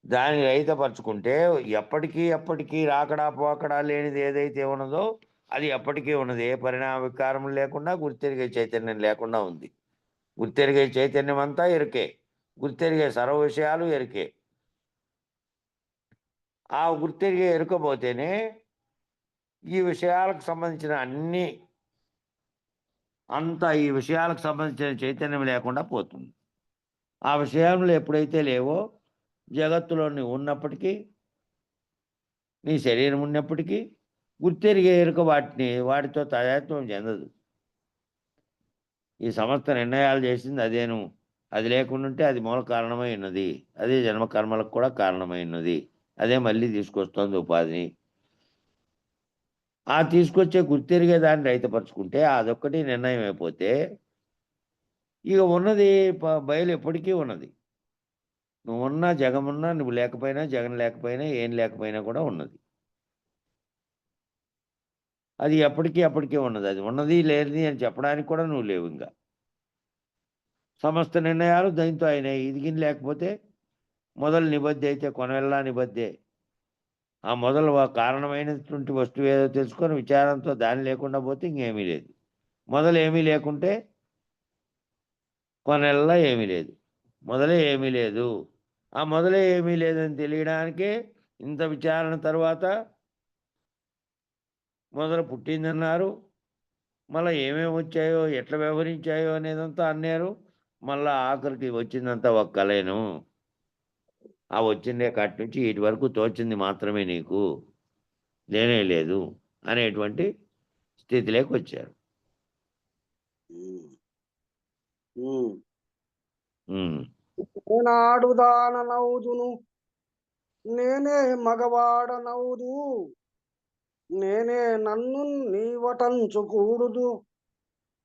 దాన్ని రహితపరుచుకుంటే ఎప్పటికీ రాకడా పోకడా లేనిది ఏదైతే ఉన్నదో అది ఎప్పటికీ ఉన్నది. ఏ పరిణామ వికారం లేకుండా గుర్తెరిగే చైతన్యం లేకుండా ఉంది. గుర్తెరిగే చైతన్యం అంతా ఎరుకే, గుర్తెరిగే సర్వ విషయాలు ఎరుకే. ఆ గుర్తెరిగే ఎరుకపోతేనే ఈ విషయాలకు సంబంధించిన ఈ విషయాలకు సంబంధించిన చైతన్యం లేకుండా పోతుంది. ఆ విషయంలో ఎప్పుడైతే లేవో జగత్తులో నువ్వు ఉన్నప్పటికీ, నీ శరీరం ఉన్నప్పటికీ గుర్తెరిగే ఎరుక వాటితో తాదాత్మ్యం చెందదు. ఈ సమస్త నిర్ణయాలు చేసింది అదేను. అది లేకుండా ఉంటే అది మూల కారణమై ఉన్నది. అదే జన్మ కర్మలకు కూడా కారణమై ఉన్నది. అదే మళ్ళీ తీసుకొస్తోంది ఉపాధిని. ఆ తీసుకొచ్చే గుర్తెరిగే దాన్ని రైతపరుచుకుంటే అదొక్కటి నిర్ణయం అయిపోతే ఇక ఉన్నది బయలు ఎప్పటికీ ఉన్నది. నువ్వున్నా జగమున్నా, నువ్వు లేకపోయినా, జగన్ లేకపోయినా, ఏం లేకపోయినా కూడా ఉన్నది. అది ఎప్పటికీ అప్పటికే ఉన్నది. అది ఉన్నది లేనిది అని చెప్పడానికి కూడా నువ్వు లేవు ఇంకా. సమస్త నిర్ణయాలు దానితో అయినాయి. ఇది గిని లేకపోతే మొదలు నిబద్ధి అయితే కొనవెల్లా నిబద్ధే. ఆ మొదలు కారణమైనటువంటి వస్తువు ఏదో తెలుసుకొని విచారంతో దాని లేకుండా పోతే ఇంకేమీ లేదు. మొదలు ఏమీ లేకుంటే కొనెల్లా ఏమీ లేదు. మొదలే ఏమీ లేదు. ఆ మొదలే ఏమీ లేదని తెలియడానికే ఇంత విచారణ తర్వాత మొదలు పుట్టిందన్నారు. మళ్ళా ఏమేమి వచ్చాయో, ఎట్లా వ్యవహరించాయో అనేదంతా అన్నారు. మళ్ళా ఆఖరికి వచ్చిందంతా ఒక కలేను. ఆ వచ్చిందే కాటి నుంచి ఇటు వరకు తోచింది మాత్రమే నీకు, లేనే లేదు అనేటువంటి స్థితిలోకి వచ్చారు. నేనాడుదాననవుదును, నేనే మగవాడనవుదు, నేనే నన్ను నీవటంచుకూడుదు,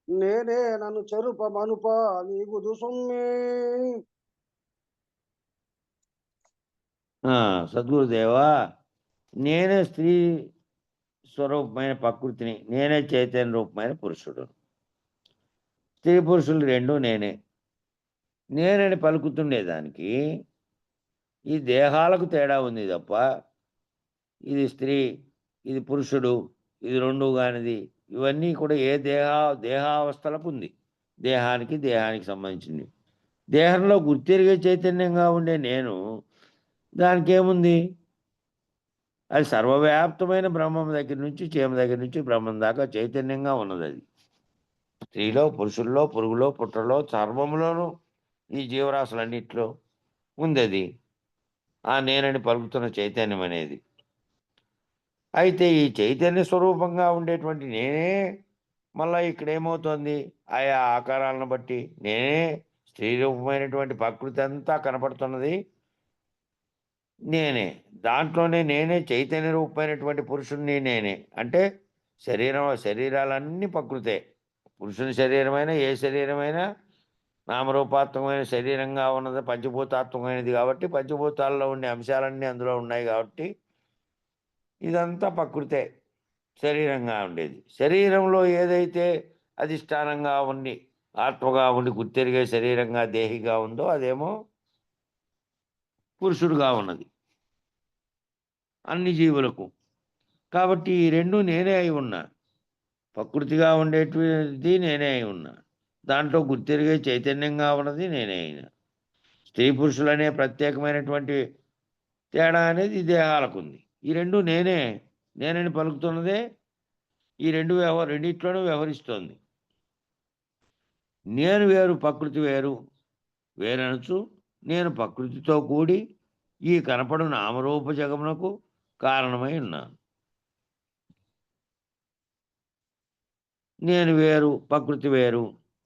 నేనే నన్ను చెరుప మనుప నీగుదు సొమ్మే. సద్గురుదేవా, నేనే స్త్రీ స్వరూపమైన ప్రకృతిని, నేనే చైతన్య రూపమైన పురుషుడు. స్త్రీ పురుషులు రెండు నేనే. నేనని పలుకుతుండేదానికి ఈ దేహాలకు తేడా ఉంది తప్ప, ఇది స్త్రీ, ఇది పురుషుడు, ఇది రెండు కానిది, ఇవన్నీ కూడా ఏ దేహావస్థలకు ఉంది. దేహానికి సంబంధించింది. దేహంలో గుర్తెరిగే చైతన్యంగా ఉండే నేను, దానికి ఏముంది? అది సర్వవ్యాప్తమైన బ్రహ్మం దగ్గర నుంచి చీమ దగ్గర నుంచి బ్రహ్మం దాకా చైతన్యంగా ఉన్నది. అది స్త్రీలో, పురుషుల్లో, పురుగులో, పుట్రలో, సర్వములోనూ, ఈ జీవరాశులన్నిట్లో ఉంది అది. ఆ నేనని పలుకుతున్న చైతన్యం అనేది. అయితే ఈ చైతన్య స్వరూపంగా ఉండేటువంటి నేనే మళ్ళా ఇక్కడ ఏమవుతోంది? ఆయా ఆకారాలను బట్టి నేనే స్త్రీ రూపమైనటువంటి ప్రకృతి అంతా కనపడుతున్నది నేనే. దాంట్లోనే నేనే చైతన్య రూపమైనటువంటి పురుషుణ్ణి నేనే. అంటే శరీరాలన్నీ ప్రకృతే. పురుషుని శరీరమైనా, ఏ శరీరమైనా నామరూపాత్మకమైన శరీరంగా ఉన్నది, పంచభూతాత్మకమైనది కాబట్టి పంచభూతాల్లో ఉండే అంశాలన్నీ అందులో ఉన్నాయి కాబట్టి ఇదంతా ప్రకృతే శరీరంగా ఉండేది. శరీరంలో ఏదైతే అధిష్టానంగా ఉండి, ఆత్మగా ఉండి గుర్తెరిగే శరీరంగా, దేహిగా ఉందో అదేమో పురుషుడుగా ఉన్నది అన్ని జీవులకు. కాబట్టి ఈ రెండు నేనే అయి ఉన్నా. ప్రకృతిగా ఉండేటువంటిది నేనే అయి ఉన్నా. దాంట్లో గుర్తెరిగే చైతన్యంగా ఉన్నది నేనే అయినా. స్త్రీ పురుషులనే ప్రత్యేకమైనటువంటి తేడా అనేది ఈ దేహాలకు ఉంది. ఈ రెండు నేనని పలుకుతున్నదే ఈ రెండిట్లోనూ వ్యవహరిస్తోంది. నేను వేరు, ప్రకృతి వేరనొచ్చు నేను ప్రకృతితో కూడి ఈ కనపడు నామరూప జగమునకు కారణమై ఉన్నాను. నేను వేరు, ప్రకృతి వేరు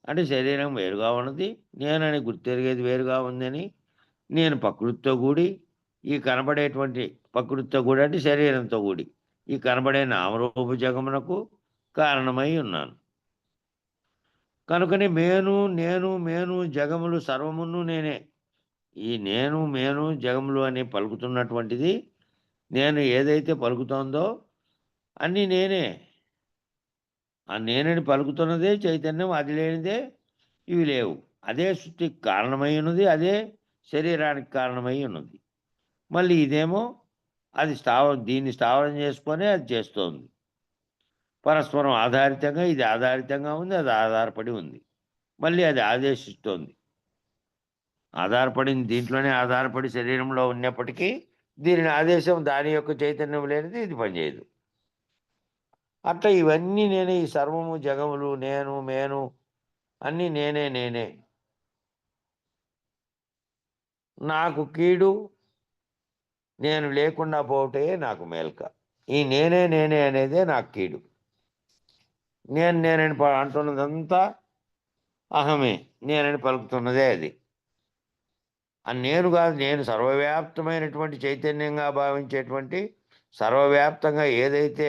అంటే శరీరం వేరుగా ఉన్నది, నేనని గుర్తెరిగేది వేరుగా ఉందని, నేను ప్రకృతితో కూడి ఈ కనబడేటువంటి ప్రకృతితో కూడి అంటే శరీరంతో కూడి ఈ కనబడే నామరూప జగమునకు కారణమై ఉన్నాను. కనుకనే నేను జగములు సర్వమును నేనే. ఈ నేను జగములు అని పలుకుతున్నటువంటిది, నేను ఏదైతే పలుకుతోందో అన్నీ నేనే. ఆ నేనని పలుకుతున్నదే చైతన్యం, అది లేనిదే ఇవి లేవు. అదే సృష్టికి కారణమై ఉన్నది, అదే శరీరానికి కారణమై ఉన్నది. మళ్ళీ ఇదేమో అది దీన్ని స్థావరం చేసుకొని అది చేస్తోంది. పరస్పరం ఆధారితంగా ఇది ఆధారితంగా ఉంది, అది ఆధారపడి ఉంది. మళ్ళీ అది ఆదేశిస్తోంది. ఆధారపడింది దీంట్లోనే ఆధారపడి శరీరంలో ఉన్నప్పటికీ దీని ఆదేశం దాని యొక్క చైతన్యం లేనిది ఇది పనిచేయదు. అట్లా ఇవన్నీ నేనే. ఈ సర్వము జగములు, నేను అన్నీ నేనే. నాకు కీడు, నేను లేకుండా పోవటే నాకు మేల్క. ఈ నేనే నేనే అనేదే నాకు కీడు. నేనని అంటున్నదంతా అహమే, నేనని పలుకుతున్నదే అది. ఆ నేను కాదు, నేను సర్వవ్యాప్తమైనటువంటి చైతన్యంగా భావించేటువంటి, సర్వవ్యాప్తంగా ఏదైతే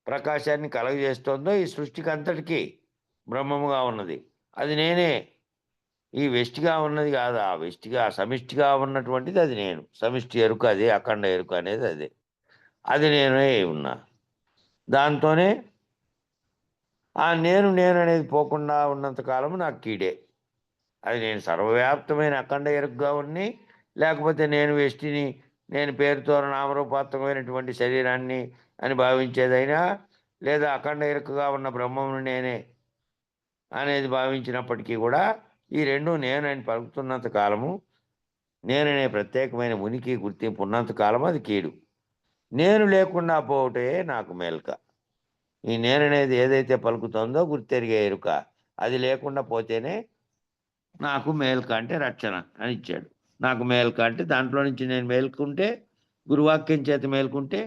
ప్రకాశాన్ని కలగజేస్తోందో ఈ సృష్టికి అంతటికీ బ్రహ్మముగా ఉన్నది, అది నేనే. ఈ వెష్టిగా ఉన్నది కాదు, ఆ వెష్టిగా సమిష్టిగా ఉన్నటువంటిది అది నేను. సమిష్టి ఎరుక అది, అఖండ ఎరుక అనేది అదే. అది నేనే ఉన్నా. దాంతోనే ఆ నేను నేను అనేది పోకుండా ఉన్నంత కాలము నాకు కీడే. అది నేను సర్వవ్యాప్తమైన అఖండ ఎరుకగా ఉన్ని, లేకపోతే నేను వెష్టిని, నేను పేరుతో నామరూపాత్మకమైనటువంటి శరీరాన్ని అని భావించేదైనా, లేదా అఖండ ఎరుకగా ఉన్న బ్రహ్మమును నేనే అనేది భావించినప్పటికీ కూడా ఈ రెండు నేను అని పలుకుతున్నంత కాలము, నేననే ప్రత్యేకమైన ఉనికి గుర్తింపు ఉన్నంత కాలము అది కీడు. నేను లేకుండా పోవటే నాకు మేల్క. ఈ నేననేది ఏదైతే పలుకుతుందో గుర్తెరిగే ఎరుక, అది లేకుండా పోతేనే నాకు మేల్క, అంటే రక్షణ అని ఇచ్చాడు. నాకు మేల్క అంటే దాంట్లో నుంచి నేను మేల్కుంటే, గురువాక్యం చేత మేల్కుంటే,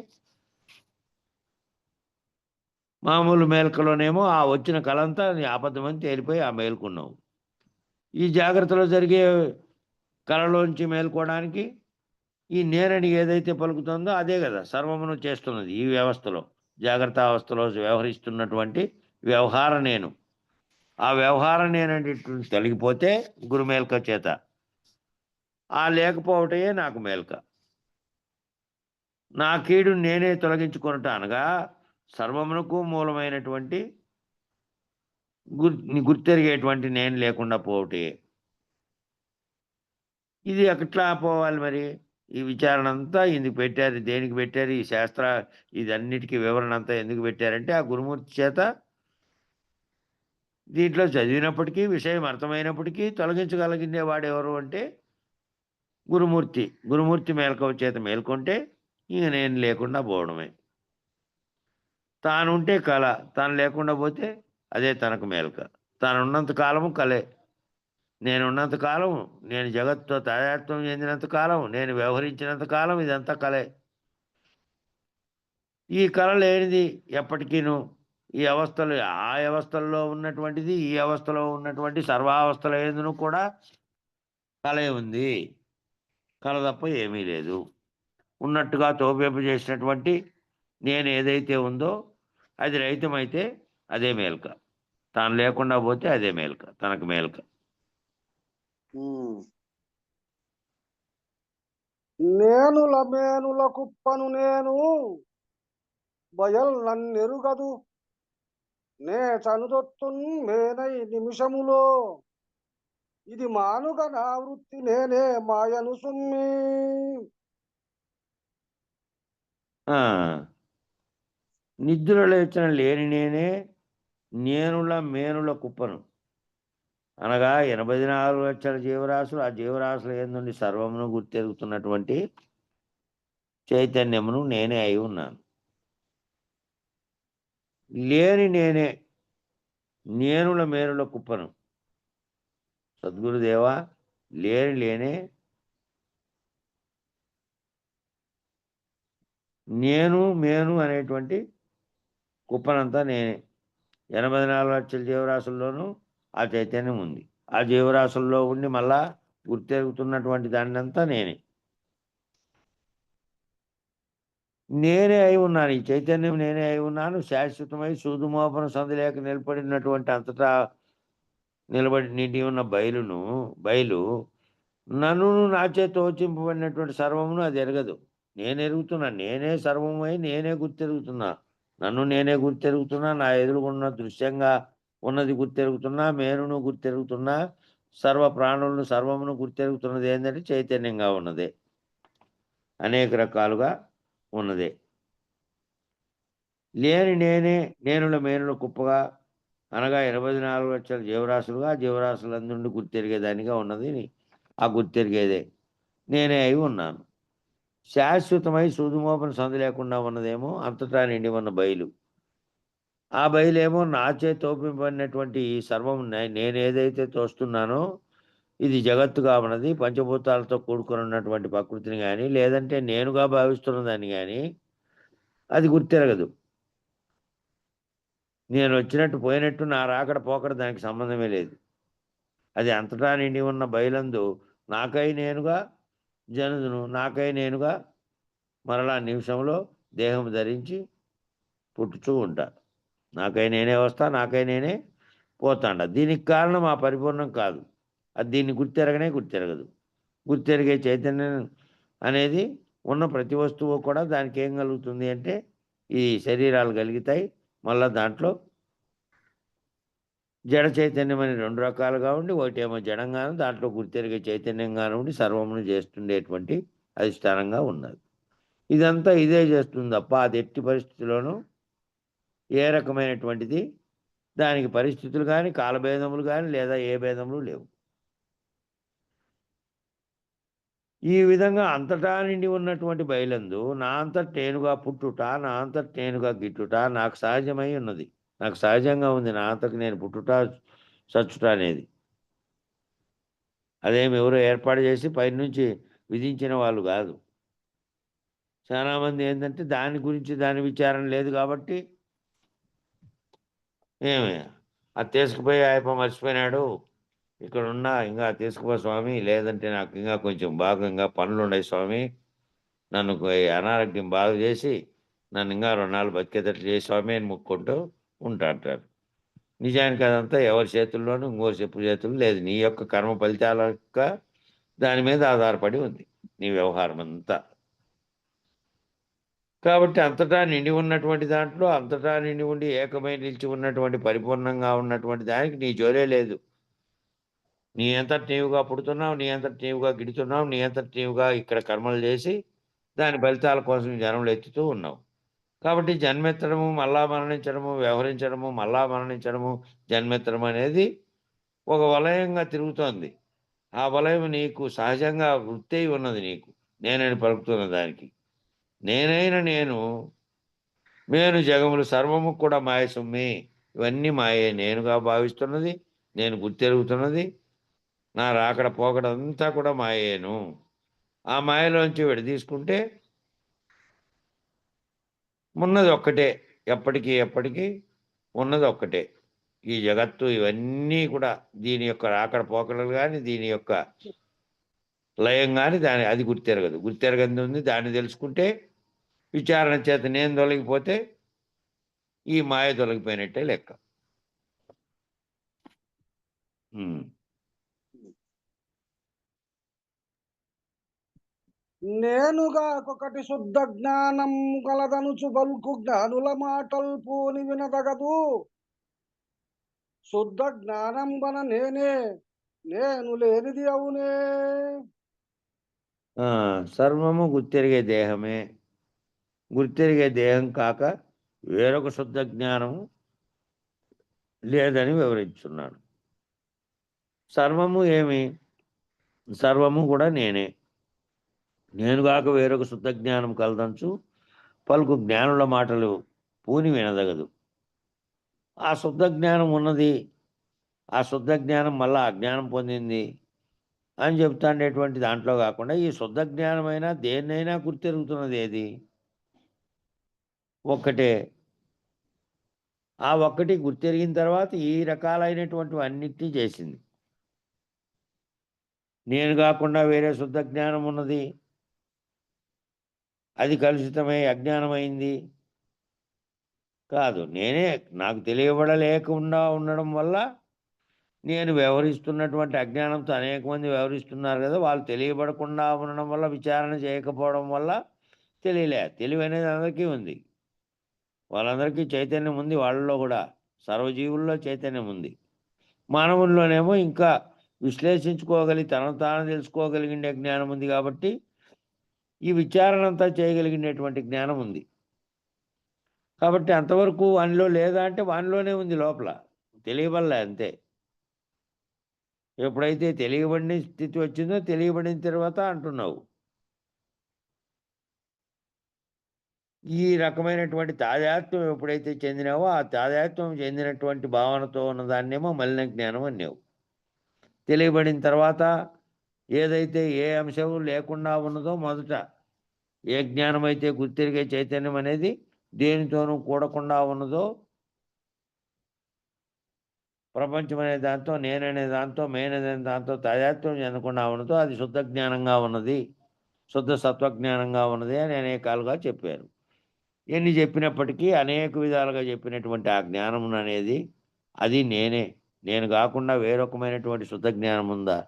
మామూలు మేల్కలోనేమో ఆ వచ్చిన కలంతా అబద్ధమని తేలిపోయి ఆ మేల్కున్నావు. ఈ జాగ్రత్తలో జరిగే కళలోంచి మేల్కోవడానికి ఈ నేనని ఏదైతే పలుకుతుందో అదే కదా సర్వమును చేస్తున్నది. ఈ వ్యవస్థలో, జాగ్రత్త అవస్థలో వ్యవహరిస్తున్నటువంటి వ్యవహార నేను. ఆ వ్యవహార నేననేటువంటి తొలగిపోతే గురు మేల్క చేత, ఆ లేకపోవటే నాకు మేల్క. నా కీడు నేనే తొలగించుకొనుట అనగా సర్వమునకు మూలమైనటువంటి గుర్తెరిగేటువంటి నేను లేకుండా పోవటే. ఇది ఎట్లా పోవాలి మరి? ఈ విచారణ అంతా ఇందుకు పెట్టారు. దేనికి పెట్టారు? ఈ శాస్త్ర ఇదన్నిటికీ వివరణ అంతా ఎందుకు పెట్టారంటే, ఆ గురుమూర్తి చేత దీంట్లో చదివినప్పటికీ, విషయం అర్థమైనప్పటికీ తొలగించగలిగిన వాడెవరు అంటే గురుమూర్తి. గురుమూర్తి మేల్కొవ చేత మేల్కొంటే ఇంక నేను లేకుండా పోవడమే. తానుంటే కళ, తాను లేకుండా పోతే అదే తనకు మేల్క. తానున్నంత కాలము కలే. నేనున్నంత కాలం, నేను జగత్తుతో తాదాత్మ్యం చెందినంత కాలం, నేను వ్యవహరించినంత కాలం ఇదంతా కలే. ఈ కళ లేనిది ఎప్పటికీను ఈ అవస్థలు, ఆ అవస్థల్లో ఉన్నటువంటిది, ఈ అవస్థలో ఉన్నటువంటి సర్వావస్థల యందును కూడా కలే ఉంది. కళ తప్ప ఏమీ లేదు. ఉన్నట్టుగా తోపేపజేసినటువంటి నేను ఏదైతే ఉందో అది రహితమైతే అదే మేల్క. తాను లేకుండా పోతే అదే మేల్క, తనకు మేల్క. నేనుల మేనుల కుప్పను నేను బయల్ నన్నెరుగదు, నే చనుదొత్తున్ మేనై నిమిషములో, ఇది మానుగ నా వృత్తి నేనే మాయను సుమ్మి. నిద్ర లేచిన లేని నేనే నేనుల మేనుల కుప్పను అనగా 84 లక్షల జీవరాశులు, ఆ జీవరాశుల యందుండి సర్వమును గుర్తెరుగుతున్నటువంటి చైతన్యమును నేనే అయి ఉన్నాను. లేని నేనే నేనుల మేనుల కుప్పను. సద్గురుదేవా, లేని లేనే నేను మేను అనేటువంటి కుప్పనంతా నేనే. 84 లక్షల జీవరాశుల్లోనూ ఆ చైతన్యం ఉంది. ఆ జీవరాశుల్లో ఉండి మళ్ళా గుర్తెరుగుతున్నటువంటి దాన్నంతా నేనే. నేనే అయి ఉన్నాను. ఈ చైతన్యం నేనే అయి ఉన్నాను. శాశ్వతమై సూదుమోపన సందులేక నిలబడినటువంటి అంతటా నిలబడి నిండి ఉన్న బయలు నన్ను నాచే తోచింపబడినటువంటి సర్వమును అది ఎరగదు. నేను ఎరుగుతున్నా, నేనే సర్వమై నేనే గుర్తెరుగుతున్నా. నన్ను నేనే గుర్తెరుగుతున్నా, నా ఎదురుగున్న దృశ్యంగా ఉన్నది గుర్తెరుగుతున్నా, మేనును గుర్తెరుగుతున్నా, సర్వ ప్రాణులను సర్వమును గుర్తెరుగుతున్నది ఏంటంటే చైతన్యంగా ఉన్నదే, అనేక రకాలుగా ఉన్నదే. లేని నేనే నేనుల మేనుల కుప్పగా అనగా 84 లక్షల జీవరాశులుగా, జీవరాశులందుండి గుర్తెరిగేదానిగా ఉన్నది. ఆ గుర్తెరిగేదే నేనే అయి ఉన్నాను. శాశ్వతమై సూదుమోపన సందు లేకుండా ఉన్నదేమో అంతటా నిండి ఉన్న బయలు. ఆ బయలేమో నాచే తోపింపబడినటువంటి ఈ సర్వం నేనేదైతే తోస్తున్నానో ఇది జగత్తుగా ఉన్నది, పంచభూతాలతో కూడుకుని ఉన్నటువంటి ప్రకృతిని కానీ, లేదంటే నేనుగా భావిస్తున్నదాన్ని కానీ అది గుర్తెరగదు. నేను వచ్చినట్టు పోయినట్టు, నా రాకడ పోకడ దానికి సంబంధమే లేదు. అది అంతటా నిండి ఉన్న బయలందు నాకై నేనుగా జనుదును, నాకై నేనుగా మరలా నిమిషంలో దేహం ధరించి పుట్టుచూ ఉంటా. నాకై నేనే వస్తా, నాకై నేనే పోతాండ. దీనికి కారణం ఆ పరిపూర్ణం కాదు. అది దీన్ని గుర్తెరగదు. గుర్తెరిగే చైతన్యం అనేది ఉన్న ప్రతి వస్తువు కూడా దానికి ఏం కలుగుతుంది అంటే ఈ శరీరాలు కలుగుతాయి. మళ్ళా దాంట్లో జడ చైతన్యం అని 2 రకాలుగా ఉండి, ఒకటేమో జడంగాను, దాంట్లో గుర్తెరిగే చైతన్యంగాను ఉండి సర్వమును చేస్తుండేటువంటి అధిష్టానంగా ఉన్నది. ఇదంతా ఇదే చేస్తుంది తప్ప అది ఎట్టి పరిస్థితిలోనూ ఏ రకమైనటువంటిది దానికి పరిస్థితులు కానీ, కాలభేదములు కానీ, లేదా ఏ భేదములు లేవు. ఈ విధంగా అంతటా నిండి ఉన్నటువంటి బయలందు నా అంతట నేనుగా పుట్టుట, నా అంతట నేనుగా గిట్టుట నాకు సహజమై ఉన్నది. నాకు సహజంగా ఉంది నా అంతకు నేను పుట్టుట, చచ్చుట అనేది. అదేమి ఎవరో ఏర్పాటు చేసి పైనుంచి విధించిన వాళ్ళు కాదు. చాలామంది ఏంటంటే దాని గురించి దాని విచారణ లేదు కాబట్టి ఏమి అది తీసుకుపోయి ఆయప్ప మర్చిపోయినాడు, ఇక్కడ ఉన్నా ఇంకా తీసుకుపో స్వామి, లేదంటే నాకు ఇంకా కొంచెం బాగా ఇంకా పనులు ఉన్నాయి స్వామి, నన్ను అనారోగ్యం బాగు చేసి నన్ను ఇంకా 2 నాళ్ళు బతికేటట్లు చేసి స్వామి అని మొక్కుంటూ ఉంటాంటారు. నిజానికి అదంతా ఎవరి చేతుల్లోనూ, ఇంకోరి చేతుల్లో లేదు. నీ యొక్క కర్మ ఫలితాల యొక్క దాని మీద ఆధారపడి ఉంది నీ వ్యవహారం అంతా. కాబట్టి అంతటా నిండి ఉన్నటువంటి దాంట్లో, అంతటా నిండి ఉండి ఏకమై నిలిచి ఉన్నటువంటి పరిపూర్ణంగా ఉన్నటువంటి దానికి నీ జోలే లేదు. నీ అంతట నీవుగా పుడుతున్నావు, నీ అంతట నీవుగా గిడుతున్నావు, నీ అంతట నీవుగా ఇక్కడ కర్మలు చేసి దాని ఫలితాల కోసం జన్మలు ఎత్తుతూ ఉన్నావు. కాబట్టి జన్మెత్తడము, మళ్ళా మరణించడము, వ్యవహరించడము, మళ్ళా మరణించడము, జన్మెత్తడం అనేది ఒక వలయంగా తిరుగుతోంది. ఆ వలయం నీకు సహజంగా వృత్తి అయి ఉన్నది. నీకు నేనని పలుకుతున్న దానికి నేనైన నేను జగములు సర్వము కూడా మాయ సొమ్మి. ఇవన్నీ మాయే. నేనుగా భావిస్తున్నది, నేను గుర్తెరుగుతున్నది, నా రాకడ పోకడ అంతా కూడా మాయేను. ఆ మాయలోంచి విడదీసుకుంటే ఉన్నది ఒక్కటే, ఎప్పటికీ ఉన్నది ఒక్కటే. ఈ జగత్తు ఇవన్నీ కూడా దీని యొక్క రాకడ పోకడలు కానీ, దీని యొక్క లయం కానీ అది గుర్తెరగంది ఉంది. దాన్ని తెలుసుకుంటే విచారణ చేత నేను తొలగిపోతే ఈ మాయ తొలగిపోయినట్టే లెక్క. నేనుగా ఒకటి శుద్ధ జ్ఞానం గలదనుచు బల్కు జ్ఞానుల మాటలు పూని వినదగదు. శుద్ధ జ్ఞానం వన నేను లేనిది అవునే. సర్వము గుర్తెరిగే దేహమే. గుర్తెరిగే దేహం కాక వేరొక శుద్ధ జ్ఞానము లేదని వివరించున్నాడు. సర్వము కూడా నేనే. నేను కాక వేరొక శుద్ధ జ్ఞానం కలదంచు పలుకు జ్ఞానుల మాటలు పూని వినదగదు. ఆ శుద్ధ జ్ఞానం ఉన్నది, ఆ శుద్ధ జ్ఞానం మళ్ళా అజ్ఞానం పొందింది అని చెప్తాండేటువంటి దాంట్లో కాకుండా ఈ శుద్ధ జ్ఞానమైనా దేన్నైనా గుర్తెరుగుతున్నది ఏది? ఒక్కటే. ఆ ఒక్కటి గుర్తెరిగిన తర్వాత ఈ రకాలైనటువంటివి అన్నిటినీ చేసింది. నేను కాకుండా వేరే శుద్ధ జ్ఞానం ఉన్నది, అది కలుషితమై అజ్ఞానమైంది కాదు. నేనే నాకు తెలియబడలేకుండా ఉండడం వల్ల నేను వ్యవహరిస్తున్నటువంటి అజ్ఞానంతో అనేక మంది వ్యవహరిస్తున్నారు కదా, వాళ్ళు తెలియబడకుండా ఉండడం వల్ల, విచారణ చేయకపోవడం వల్ల తెలివి అనేది అందరికీ ఉంది. వాళ్ళందరికీ చైతన్యం ఉంది. వాళ్ళలో కూడా సర్వజీవుల్లో చైతన్యం ఉంది. మానవుల్లోనేమో ఇంకా విశ్లేషించుకోగలిగి తనను తాను తెలుసుకోగలిగిన జ్ఞానం ఉంది. కాబట్టి ఈ విచారణ అంతా చేయగలిగినటువంటి జ్ఞానం ఉంది. కాబట్టి అంతవరకు వానిలో లేదా అంటే వానిలోనే ఉంది, లోపల తెలియబడలే అంతే. ఎప్పుడైతే తెలియబడిన స్థితి వచ్చిందో తెలియబడిన తర్వాత అంటున్నావు. ఈ రకమైనటువంటి తాదాత్మ్యం ఎప్పుడైతే చెందినావో ఆ తాదాత్మ్యం చెందినటువంటి భావనతో ఉన్నదాన్నేమో మలిన జ్ఞానం అన్నావు. తెలియబడిన తర్వాత ఏదైతే ఏ అంశము లేకుండా ఉన్నదో మొదట ఏ జ్ఞానం అయితే గుర్తెరిగే చైతన్యం అనేది దేనితోనూ కూడకుండా ఉన్నదో ప్రపంచం అనే దాంతో నేననే దాంతో మేననే దాంతో తాదాత్మ్యం చెందకుండా ఉన్నదో అది శుద్ధ జ్ఞానంగా ఉన్నది, శుద్ధ సత్వజ్ఞానంగా ఉన్నది అని అనేకాలుగా చెప్పారు. ఎన్ని చెప్పినప్పటికీ అనేక విధాలుగా చెప్పినటువంటి ఆ జ్ఞానం అనేది అది నేనే. నేను కాకుండా వేరొకమైనటువంటి శుద్ధ జ్ఞానం ఉందా?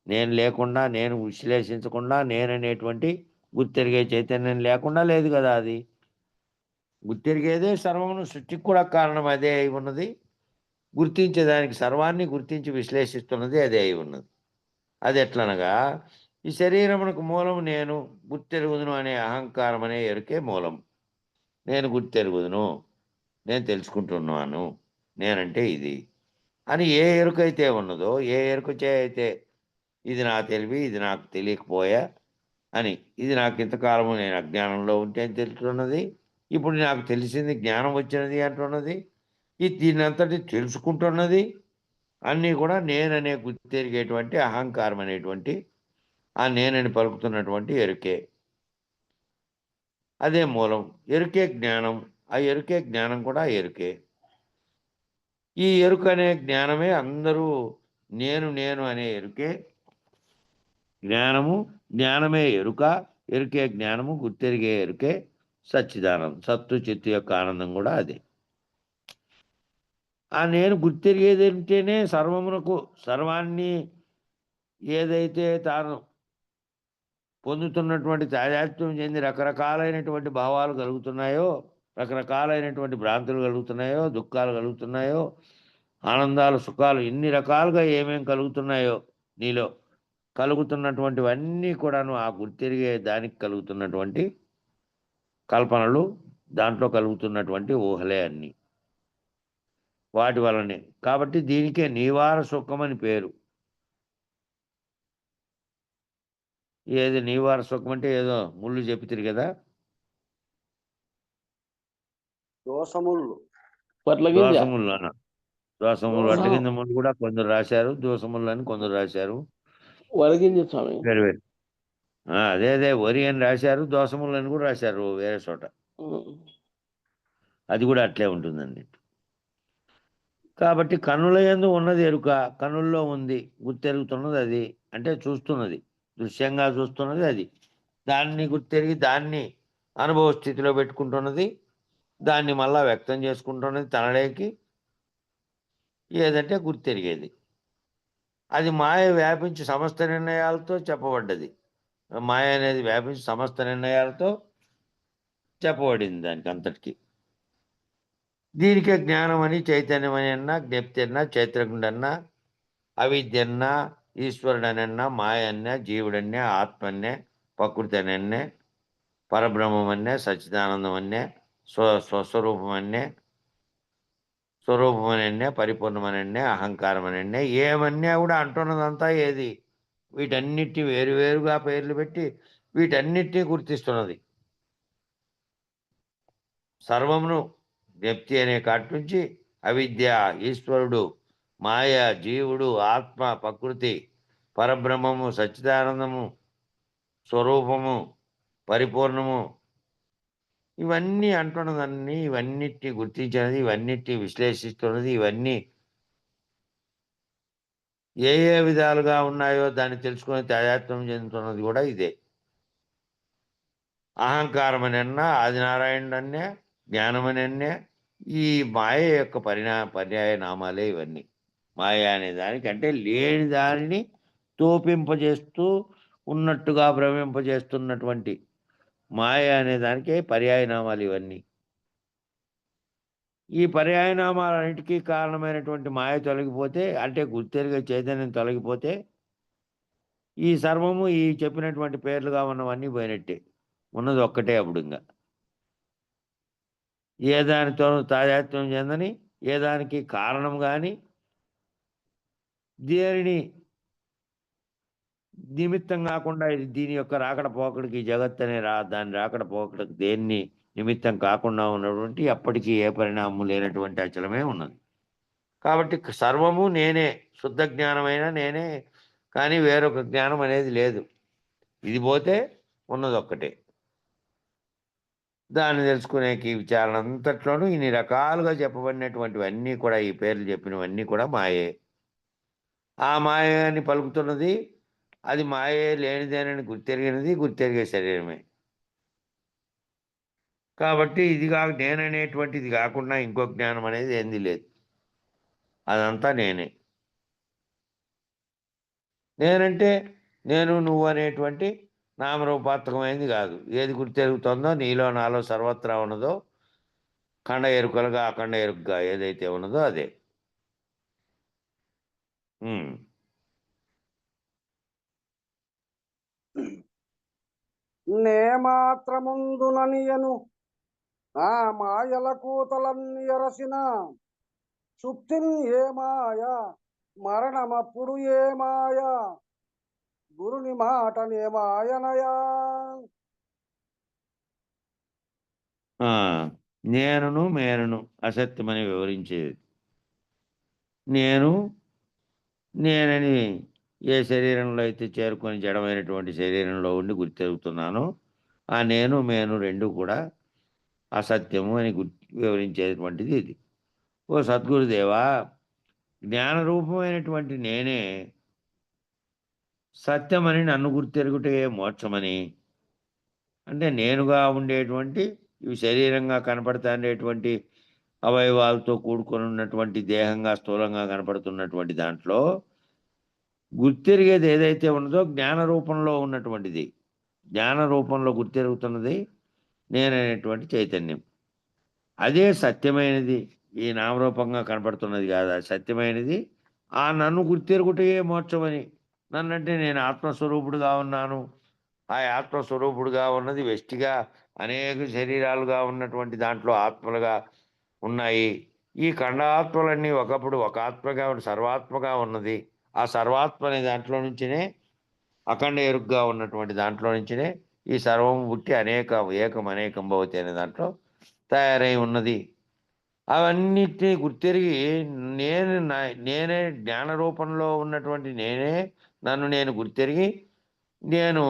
నేను లేకుండా, నేను విశ్లేషించకుండా, నేననేటువంటి గుర్తెరిగే చైతన్యం లేకుండా లేదు కదా అది. గుర్తెరిగేదే సర్వమును, సృష్టికి కూడా కారణం అదే అయి ఉన్నది. గుర్తించేదానికి సర్వాన్ని గుర్తించి విశ్లేషిస్తున్నది అదే అయి ఉన్నది. అది ఎట్లనగా ఈ శరీరమునకు మూలము నేను, గుర్తెరుగుదును అనే అహంకారం అనే ఎరుకే మూలం. నేను గుర్తెరుగుదును, నేను తెలుసుకుంటున్నాను, నేనంటే ఇది అని ఏ ఎరుకైతే ఉన్నదో, ఏ ఎరుకచే అయితే ఇది నా తెలివి, ఇది నాకు తెలియకపోయా అని, ఇది నాకు ఇంతకాలము నేను అజ్ఞానంలో ఉంటే అని తెలుసుకున్నది, ఇప్పుడు నాకు తెలిసింది జ్ఞానం వచ్చినది అంటున్నది, దీన్ని అంతటి తెలుసుకుంటున్నది, అన్నీ కూడా నేననే గుర్తెరిగేటువంటి అహంకారం అనేటువంటి ఆ నేనని పలుకుతున్నటువంటి ఎరుకే. అదే మూలం. ఎరుకే జ్ఞానం. ఆ ఎరుకే జ్ఞానం కూడా ఎరుకే. ఈ ఎరుక అనే జ్ఞానమే అందరూ నేను నేను అనే ఎరుకే జ్ఞానము, జ్ఞానమే ఎరుక, ఎరుకే జ్ఞానము, గుర్తెరిగే ఎరుకే సచ్చిదానందం. సత్తు చిత్తు యొక్క ఆనందం కూడా అదే. ఆ నేను గుర్తెరిగేది అంటేనే సర్వమునకు, సర్వాన్ని ఏదైతే తాను పొందుతున్నటువంటి తాదాత్మ్యం చెంది రకరకాలైనటువంటి భావాలు కలుగుతున్నాయో, రకరకాలైనటువంటి భ్రాంతులు కలుగుతున్నాయో, దుఃఖాలు కలుగుతున్నాయో, ఆనందాలు, సుఖాలు ఇన్ని రకాలుగా ఏమేం కలుగుతున్నాయో నీలో కలుగుతున్నటువంటివన్నీ కూడాను ఆ గుర్తెరిగే దానికి కలుగుతున్నటువంటి కల్పనలు, దాంట్లో కలుగుతున్నటువంటి ఊహలే అన్నీ. వాటి వలనే. కాబట్టి దీనికే నీవార సుఖమని పేరు. ఏది నీవార సుఖం అంటే ఏదో ముళ్ళు చెప్తిరి కదా. దోషములు దోసముళ్ళు అన్న. దోసముళ్ళు దోస అడ్డగింజ ముళ్ళు కూడా కొందరు రాశారు, దోసముళ్ళు అని కొందరు రాశారు. వరగింజ స్వామి. వేరు వేరు. అదే అదే వరి అని రాశారు, దోసముళ్ళు అని కూడా రాశారు వేరే చోట. అది కూడా అట్లే ఉంటుందండి. కాబట్టి కన్నుల యందు ఉన్నది ఎరుక, కన్నుల్లో ఉంది, గుర్తెరుగుతున్నది అది, అంటే చూస్తున్నది, దృశ్యంగా చూస్తున్నది అది. దాన్ని గుర్తెరిగి దాన్ని అనుభవ స్థితిలో పెట్టుకుంటున్నది, దాన్ని మళ్ళా వ్యక్తం చేసుకుంటున్నది తనలోకి. ఏదంటే గుర్తెరిగేది. అది మాయ వ్యాపించి సమస్త నిర్ణయాలతో చెప్పబడ్డది. మాయ అనేది వ్యాపించి సమస్త నిర్ణయాలతో చెప్పబడింది దానికి అంతటికి. దీనికే జ్ఞానం అని, చైతన్యం అని అన్నా, జ్ఞప్తి అన్నా, చైత్రగుండన్నా, అవిద్య అన్నా, ఈశ్వరుడనన్నా, మాయ అన్నా, జీవుడన్నే, ఆత్మన్నే, ప్రకృతి అనన్నే, పరబ్రహ్మం అన్నే, సచ్చిదానందం అన్నే, స్వస్వరూపం అన్నే, స్వరూపం అనే, పరిపూర్ణమనన్నే, అహంకారం అనన్నే, ఏమన్నా కూడా అంటున్నదంతా ఏది? వీటన్నిటి వేరువేరుగా పేర్లు పెట్టి వీటన్నిటినీ గుర్తిస్తున్నది. సర్వమును జ్ఞప్తి అనే కాటి నుంచి అవిద్య, ఈశ్వరుడు, మాయ, జీవుడు, ఆత్మ, ప్రకృతి, పరబ్రహ్మము, సచ్చిదానందము, స్వరూపము, పరిపూర్ణము, ఇవన్నీ అంటున్నదన్నీ, ఇవన్నిటిని గుర్తించినది, ఇవన్నిటిని విశ్లేషిస్తున్నది, ఇవన్నీ ఏ ఏ విధాలుగా ఉన్నాయో దాన్ని తెలుసుకొని తాదాత్మ్యం చెందుతున్నది కూడా ఇదే. అహంకారం అని అన్నా, ఆదినారాయణుడన్నే, జ్ఞానం అని, ఈ మాయ యొక్క పర్యాయ నామాలే ఇవన్నీ. మాయ అనే దానికంటే లేని దానిని తోపింపజేస్తూ ఉన్నట్టుగా భ్రమింపజేస్తున్నటువంటి మాయ అనే దానికే పర్యాయ నామాలు ఇవన్నీ. ఈ పర్యాయ నామాలన్నిటికీ కారణమైనటువంటి మాయ తొలగిపోతే, అంటే గుర్తెరిగే చైతన్యం తొలగిపోతే, ఈ సర్వము ఈ చెప్పినటువంటి పేర్లుగా ఉన్నవన్నీ పోయినట్టే. ఉన్నది ఒక్కటే అప్పుడు ఇంకా. ఏ దానితోనూ తాదాత్మ్యం చెందని, ఏ దానికి కారణం కానీ, దేనిని నిమిత్తం కాకుండా దీని యొక్క రాకడ పోకడికి, జగత్ అనే దాని రాకడ పోకడికి దేన్ని నిమిత్తం కాకుండా ఉన్నటువంటి, అప్పటికీ ఏ పరిణామం లేనటువంటి అచలమే ఉన్నది. కాబట్టి సర్వము నేనే, శుద్ధ జ్ఞానమైన నేనే, కానీ వేరొక జ్ఞానం అనేది లేదు. ఇది పోతే ఉన్నదొక్కటే. దాన్ని తెలుసుకునేకి విచారణ అంతట్లోనూ ఇన్ని రకాలుగా చెప్పబడినటువంటివన్నీ కూడా, ఈ పేర్లు చెప్పినవన్నీ కూడా మాయే. ఆ మాయ అని పలుకుతున్నది, అది మాయే లేనిదేనని గుర్తెరిగినది, గుర్తెరిగే శరీరమే. కాబట్టి ఇది నేననేటువంటిది కాకుండా ఇంకో జ్ఞానం అనేది ఏంది లేదు. అదంతా నేనే. నేనంటే నేను నువ్వు అనేటువంటి నామరూపాత్మకమైనది కాదు. ఏది గుర్తెరుగుతుందో నీలో నాలో సర్వత్రా ఉన్నదో, ఖండ ఎరుకలుగా అఖండ ఎరుకగా ఏదైతే ఉన్నదో అదే. ఉమ్. నే మాత్రముందుననియను ఆ మాయల కూతలన్నీ ఎరసిన సుప్తిని ఏ మాయ, మరణమప్పుడు ఏ మాయ, గురుని మాటనే మాయనయా. ఆ, నేనును మేనును అసత్యమని వివరించేది. నేనని ఏ శరీరంలో అయితే చేరుకొని జడమైనటువంటి శరీరంలో ఉండి గుర్తెరుగుతున్నానో, ఆ నేను మేను రెండు కూడా అసత్యము అని వివరించేటువంటిది ఇది. ఓ సద్గురుదేవా, జ్ఞానరూపమైనటువంటి నేనే సత్యమని నన్ను గుర్తెరుగుటే మోక్షమని, అంటే నేనుగా ఉండేటువంటి ఇవి శరీరంగా కనపడతాండేటువంటి అవయవాలతో కూడుకొని ఉన్నటువంటి దేహంగా స్థూలంగా కనపడుతున్నటువంటి దాంట్లో గుర్తెరిగేది ఏదైతే ఉన్నదో జ్ఞాన రూపంలో ఉన్నటువంటిది. జ్ఞాన రూపంలో గుర్తెరుగుతున్నది నేననేటువంటి చైతన్యం. అదే సత్యమైనది. ఈ నామరూపంగా కనపడుతున్నది కాదు, అది సత్యమైనది. ఆ నన్ను గుర్తెరుగుటే మోక్షమని. నన్నంటే నేను ఆత్మస్వరూపుడుగా ఉన్నాను. ఆ ఆత్మస్వరూపుడుగా ఉన్నది వెష్టిగా అనేక శరీరాలుగా ఉన్నటువంటి దాంట్లో ఆత్మలుగా ఉన్నాయి. ఈ ఖండాత్మలన్నీ ఒకప్పుడు ఒక ఆత్మగా సర్వాత్మగా ఉన్నది. ఆ సర్వాత్మ అనే దాంట్లో నుంచినే, అఖండ ఎరుగ్గా ఉన్నటువంటి దాంట్లో నుంచినే ఈ సర్వం పుట్టి ఏకం అనేకం భవతి అనే దాంట్లో తయారై ఉన్నది. అవన్నిటినీ గుర్తెరిగి నేనే జ్ఞాన రూపంలో ఉన్నటువంటి నేనే నన్ను నేను గుర్తెరిగి, నేను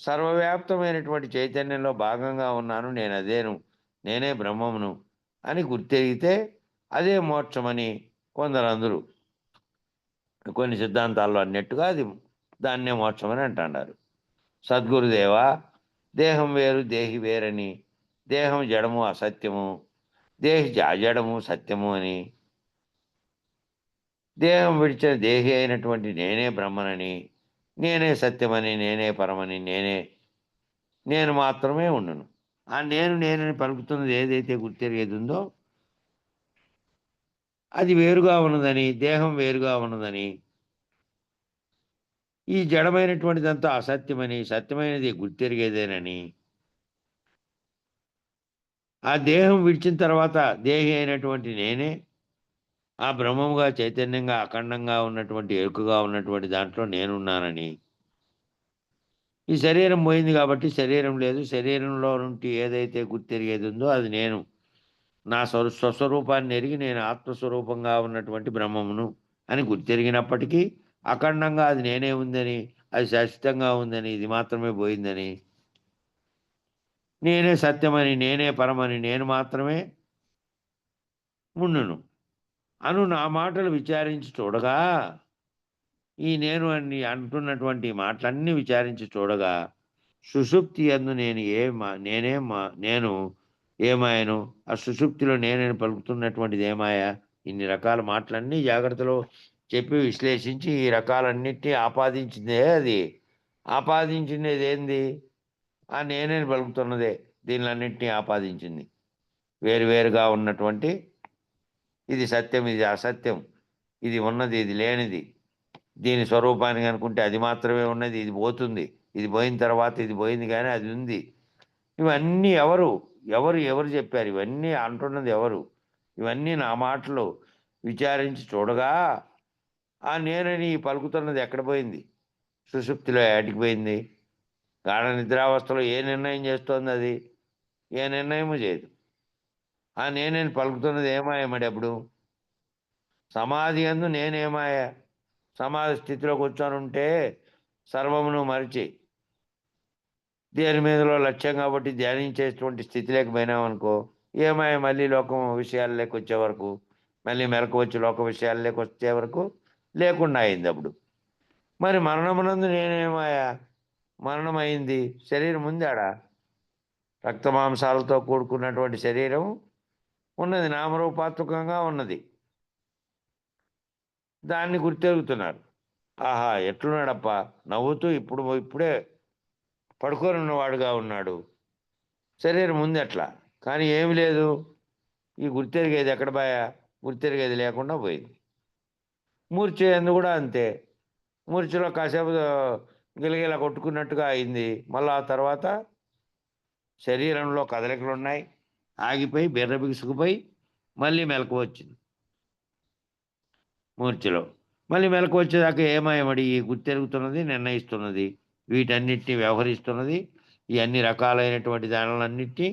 సర్వవ్యాప్తమైనటువంటి చైతన్యంలో భాగంగా ఉన్నాను, నేనే బ్రహ్మమును అని గుర్తెరిగితే అదే మోక్షమని కొందరందరూ కొన్ని సిద్ధాంతాల్లో అన్నట్టుగా దాన్నే మోక్షమని అంటున్నారు. సద్గురుదేవా, దేహం వేరు దేహి వేరని, దేహం జడము అసత్యము, దేహి జాజడము సత్యము అని, దేహం విడిచిన దేహి అయినటువంటి నేనే బ్రహ్మనని, నేనే సత్యమని, నేనే పరమని, నేను మాత్రమే ఉండును. ఆ నేనని పలుకుతున్నది ఏదైతే గుర్తెరిగేది ఉందో అది వేరుగా ఉన్నదని, దేహం వేరుగా ఉన్నదని, ఈ జడమైనటువంటిదంతా అసత్యమని, సత్యమైనది గుర్తెరిగేదేనని, ఆ దేహం విడిచిన తర్వాత దేహి అయినటువంటి నేనే ఆ బ్రహ్మముగా చైతన్యంగా అఖండంగా ఉన్నటువంటి ఎరుకగా ఉన్నటువంటి దాంట్లో నేనున్నానని, ఈ శరీరం పోయింది కాబట్టి శరీరం లేదు, శరీరంలో నుండి ఏదైతే గుర్తెరిగేది ఉందో అది నేను, నా స్వస్వరూపాన్ని ఎరిగి నేను ఆత్మస్వరూపంగా ఉన్నటువంటి బ్రహ్మమును అని గుర్తెరిగినప్పటికీ అఖండంగా అది నేనే ఉందని, అది శాశ్వతంగా ఉందని, ఇది మాత్రమే పోయిందని, నేనే సత్యమని, నేనే పరమని, నేను మాత్రమే ఉండును నా మాటలు విచారించి చూడగా, ఈ నేను అని అంటున్నటువంటి మాటలన్నీ విచారించి చూడగా, సుషుప్తి యందు నేను ఏమాయను, ఆ సుషుప్తిలో నేనని పలుకుతున్నటువంటిది ఏమాయ. ఇన్ని రకాల మాటలన్నీ జాగ్రత్తలో చెప్పి విశ్లేషించి ఈ రకాలన్నిటినీ ఆపాదించిందే అది. ఆపాదించినది ఏంది? ఆ నేనని పలుకుతున్నదే దీనిలన్నింటినీ ఆపాదించింది. వేరువేరుగా ఉన్నటువంటి ఇది సత్యం, ఇది అసత్యం, ఇది ఉన్నది, ఇది లేనిది, దీని స్వరూపానికి అనుకుంటే అది మాత్రమే ఉన్నది, ఇది పోతుంది, ఇది పోయిన తర్వాత ఇది పోయింది కానీ అది ఉంది. ఇవన్నీ ఎవరు ఎవరు చెప్పారు? ఇవన్నీ అంటున్నది ఎవరు? ఇవన్నీ నా మాటలు విచారించి చూడగా ఆ నేనని పలుకుతున్నది ఎక్కడ పోయింది? సుషుప్తిలో ఏటికి పోయింది? గాఢ నిద్రావస్థలో ఏ నిర్ణయం చేస్తోంది అది? ఏ నిర్ణయము చేయదు. ఆ నేనని పలుకుతున్నది ఏమాయమడి అప్పుడు? సమాధి యందు నేనేమాయ, సమాధి స్థితిలో కూర్చొని ఉంటే సర్వమును మరిచి దేని మీదలో లక్ష్యం కాబట్టి ధ్యానించేటువంటి స్థితిలోకి పోయినామనుకో, ఏమాయ మళ్ళీ లోకం విషయాల్లోకి వచ్చే వరకు, మళ్ళీ మెలకు వచ్చి లోక విషయాల్లోకి వచ్చే వరకు లేకుండా అయింది. అప్పుడు మరి మరణమునందు నేనేమాయా, మరణం అయింది, శరీరం ఉంది ఆడ, రక్తమాంసాలతో కూడుకున్నటువంటి శరీరం ఉన్నది, నామరూపాత్మకంగా ఉన్నది. దాన్ని గుర్తెరుగుతున్నారు. ఆహా, ఎట్లున్నాడప్ప, నవ్వుతూ ఇప్పుడే పడుకొని ఉన్నవాడుగా ఉన్నాడు. శరీరం ఉంది అట్లా, కానీ ఏమి లేదు. ఈ గుర్తెరిగేది ఎక్కడ బాయా, గుర్తెరిగేది లేకుండా పోయింది. మూర్ఛ ఎందు కూడా అంతే. మూర్ఛలో కాసేపు గిలగిల కొట్టుకున్నట్టుగా అయింది. మళ్ళీ ఆ తర్వాత శరీరంలో కదలికలు ఉన్నాయి, ఆగిపోయి బెర్ర బిగుసుకుపోయి మళ్ళీ మెలకు వచ్చింది. మూర్ఛలో మళ్ళీ మెలకు వచ్చేదాకా ఏమాయమడి ఈ గుర్తెరుగుతున్నది, నిర్ణయిస్తున్నది, వీటన్నిటిని వ్యవహరిస్తున్నది, ఈ అన్ని రకాలైనటువంటి దానిలన్నిటినీ,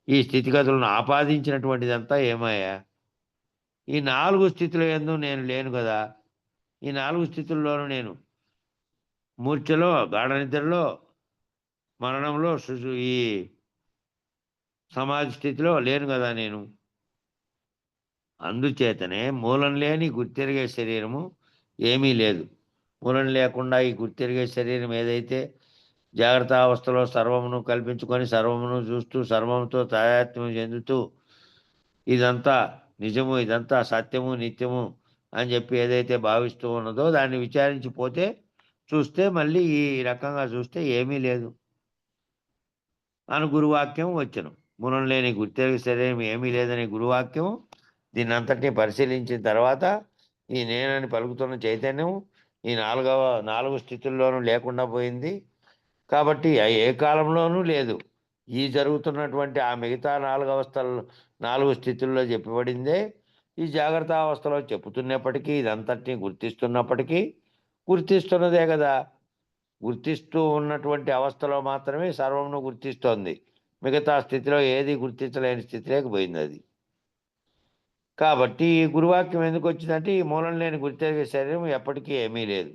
ఈ స్థితిగతులను ఆపాదించినటువంటిదంతా ఏమాయా. ఈ 4 స్థితుల యందు నేను లేను కదా. ఈ 4 స్థితుల్లోనూ నేను మూర్ఛలో, గాఢ నిద్రలో, మరణంలో, ఈ సమాధి స్థితిలో లేను కదా నేను. అందుచేతనే మూలం లేని గుర్తెరిగే శరీరము ఏమీ లేదు. మూలం లేకుండా ఈ గుర్తెరిగే శరీరం ఏదైతే జాగ్రత్త అవస్థలో సర్వమును కల్పించుకొని, సర్వమును చూస్తూ, సర్వముతో తాదాత్మ్యం చెందుతూ, ఇదంతా నిజము, ఇదంతా సత్యము, నిత్యము అని చెప్పి ఏదైతే భావిస్తూ ఉన్నదో దాన్ని విచారించిపోతే చూస్తే మళ్ళీ ఈ రకంగా చూస్తే ఏమీ లేదు అని గురువాక్యం వచ్చును. మూలం లేని గుర్తెరిగే శరీరం ఏమీ లేదని గురువాక్యం దీన్ని అంతటినీ పరిశీలించిన తర్వాత ఈ నేనని పలుకుతున్న చైతన్యం ఈ 4 స్థితుల్లోనూ లేకుండా పోయింది. కాబట్టి ఏ కాలంలోనూ లేదు. ఈ జరుగుతున్నటువంటి ఆ మిగతా 4 స్థితుల్లో చెప్పబడిందే ఈ జాగ్రత్త అవస్థలో చెప్పుతున్నప్పటికీ, ఇదంతటినీ గుర్తిస్తున్నప్పటికీ, గుర్తిస్తున్నదే కదా. గుర్తిస్తూ ఉన్నటువంటి అవస్థలో మాత్రమే సర్వమును గుర్తిస్తోంది. మిగతా స్థితిలో ఏది గుర్తించలేని స్థితిలోకి పోయింది అది. కాబట్టి ఈ గురువాక్యం ఎందుకు వచ్చిందంటే, ఈ మూలం లేని గుర్తెరిగే శరీరం ఎప్పటికీ ఏమీ లేదు,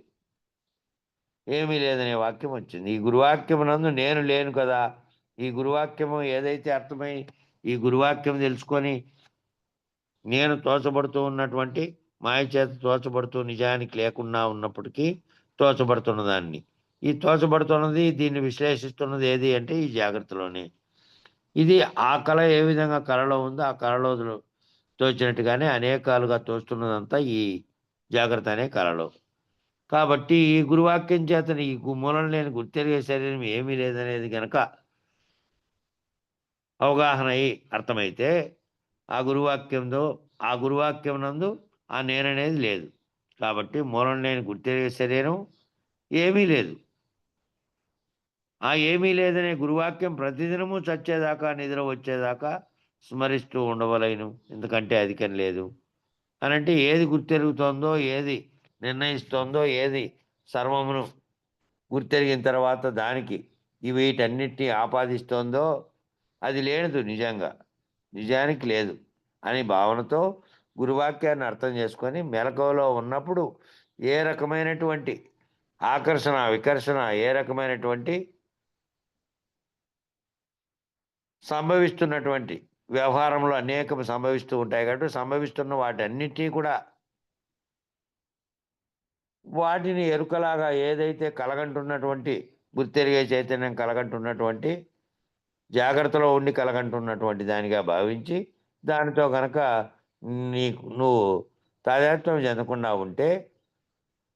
ఏమీ లేదనే వాక్యం వచ్చింది. ఈ గురువాక్యం నందు నేను లేను కదా. ఈ గురువాక్యము ఏదైతే అర్థమై ఈ గురువాక్యం తెలుసుకొని నేను తోచబడుతూ ఉన్నటువంటి మాయ చేత తోచబడుతూ నిజానికి లేకుండా ఉన్నప్పటికీ తోచబడుతున్న దాన్ని, ఈ తోచబడుతున్నది, దీన్ని విశ్లేషిస్తున్నది ఏది అంటే ఈ జాగ్రత్తలోనే. ఇది ఆ కళ ఏ విధంగా కళలో ఉందో ఆ కళలో తోచినట్టుగానే అనేకాలుగా తోస్తున్నదంతా ఈ జాగ్రత్త అనే కళలో. కాబట్టి ఈ గురువాక్యం చేతని ఈ మూలం లేని గుర్తెరిగే శరీరం ఏమీ లేదనేది గనక అవగాహన అయి అర్థమైతే ఆ గురువాక్యం నందు ఆ నేననేది లేదు. కాబట్టి మూలం లేని గుర్తెరిగే శరీరం ఏమీ లేదు. ఆ ఏమీ లేదనే గురువాక్యం ప్రతిదినము చచ్చేదాకా, నిద్ర వచ్చేదాకా స్మరిస్తూ ఉండవలేను, ఎందుకంటే అధికం లేదు అనంటే ఏది గుర్తెరుగుతోందో, ఏది నిర్ణయిస్తోందో, ఏది సర్వమును గుర్తెరిగిన తర్వాత దానికి వీటన్నిటినీ ఆపాదిస్తోందో అది లేదు, నిజానికి లేదు అని భావనతో గురువాక్యాన్ని అర్థం చేసుకొని మెలకువలో ఉన్నప్పుడు ఏ రకమైనటువంటి ఆకర్షణ, వికర్షణ, ఏ రకమైనటువంటి సంభవిస్తున్నటువంటి వ్యవహారంలో అనేకం సంభవిస్తూ ఉంటాయి. కాబట్టి సంభవిస్తున్న వాటన్నిటినీ కూడా వాటిని ఎరుకలాగా ఏదైతే కలగంటున్నటువంటి గుర్తెరిగే చైతన్యం కలగంటున్నటువంటి జాగ్రత్తలో ఉండి కలగంటున్నటువంటి దానిగా భావించి దానితో కనుక నువ్వు తాదాత్మ్యం చెందకుండా ఉంటే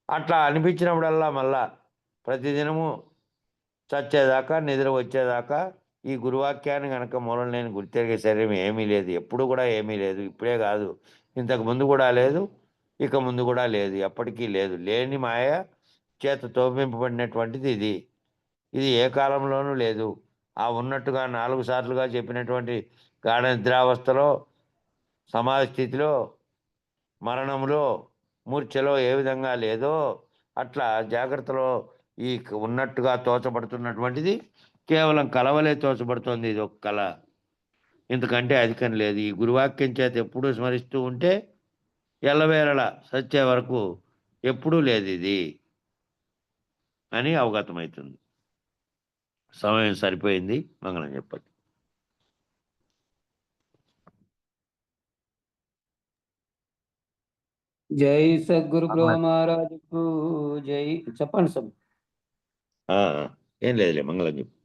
అట్లా అనిపించినప్పుడల్లా మళ్ళా ప్రతిదినము చచ్చేదాకా, నిద్ర వచ్చేదాకా ఈ గురువాక్యాన్ని కనుక మూలం లేని గుర్తెరిగే శరీరం ఏమీ లేదు, ఎప్పుడు కూడా ఏమీ లేదు, ఇప్పుడే కాదు ఇంతకు ముందు కూడా లేదు, ఇక ముందు కూడా లేదు, ఎప్పటికీ లేదు, లేని మాయ చేత తోపింపబడినటువంటిది ఇది ఏ కాలంలోనూ లేదు. ఆ ఉన్నట్టుగా 4 సార్లుగా చెప్పినటువంటి గాఢ నిద్రావస్థలో, సమాధి స్థితిలో, మరణంలో, మూర్ఛలో ఏ విధంగా లేదో అట్లా జాగ్రత్తలో ఈ ఉన్నట్టుగా తోచబడుతున్నటువంటిది కేవలం కలవలే తోచబడుతోంది. ఇది ఒక కళ, ఇంతకంటే అధికం లేదు. ఈ గురువాక్యం చేత ఎప్పుడూ స్మరిస్తూ ఉంటే ఎల్లవేళలా సచ్చే వరకు ఎప్పుడూ లేదు ఇది అని అవగతమవుతుంది. సమయం సరిపోయింది. మంగళం చెప్పండి. జై సద్గురు బ్రహ్మ మహారాజుకు జై. చెప్పండి సార్. ఏం లేదులే, మంగళం చెప్పు.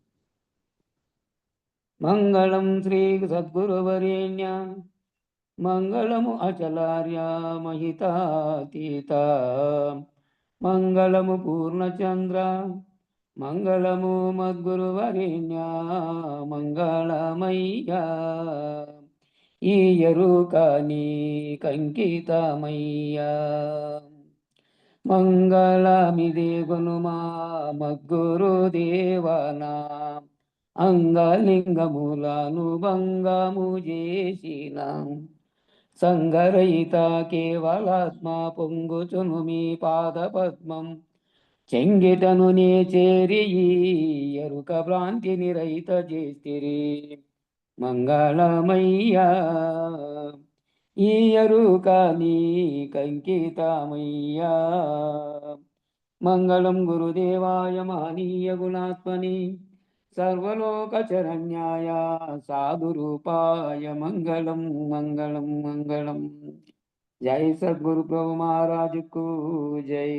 మంగళం శ్రీ సద్గురు వరేణ్య, మంగళము అచలార్య మహితాతీత, మంగళము పూర్ణచంద్ర, మంగళము మద్గురు వరేణ్య, మంగళమయ్యా ఈ ఎరుకని కంకితమయ్యా. మంగళమిదే గునుమా మద్గురు దేవనా, అంగలింగములను భంగము చేసిన సంగరహిత కేవలాత్మ పొంగుచును మీ పాద పద్మం, చెంగిటను నే చేరి ఈ ఎరుక భ్రాంతిని రహిత చేస్తిరి. మంగళమయ్యా ఈ ఎరుక నీ కంకితమయ్యా. మంగళం గురుదేవాయ మహనీయ గుణాత్మని, సర్వలోక చరణ్యాయ సాధురూపాయ మంగళం మంగళం మంగళం. జై సద్గురు ప్రభు మహారాజుకు జై.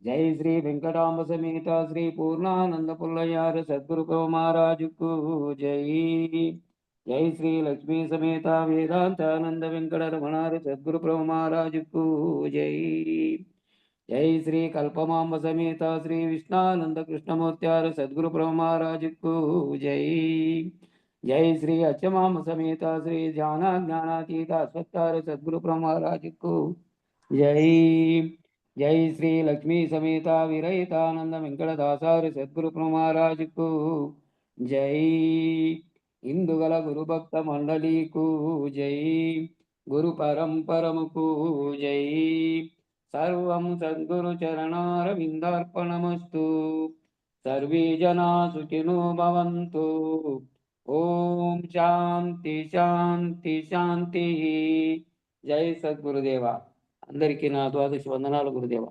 జై శ్రీ వెంకటాంబ సమేత శ్రీ పూర్ణానంద పుల్లయార సద్గురు ప్రభు మహారాజుకు జై. జై శ్రీ లక్ష్మీ సమేత వేదాంతానంద వెంకట రమణార సద్గురు ప్రభు మహారాజుకు జై. జై శ్రీ కల్పమాంబ సమేత శ్రీ విష్ణానంద కృష్ణమూర్త్యార సద్గురు ప్రభు మహారాజుకు జై. జై శ్రీ అచ్చమాంబ సమేత శ్రీ ధ్యాన జ్ఞానాతీత అశ్వత్థార సద్గురు ప్రభు మహారాజుకు జై. జై శ్రీ లక్ష్మీ సమేత విరహితానంద వెంకటదాసారి సద్గురు ప్రభు మహారాజుకు జై. ఇందుగల గురు భక్త మండలికు జై. గురు పరంపరముకు జై. సర్వం సద్గురు చరణారవిందార్పణమస్తు. సర్వే జనా సుఖినో భవంతు. ఓం శాంతి శాంతి శాంతి. జై సద్గురుదేవ. అందరికీ నా ద్వాదశ వందనాలు గురుదేవ.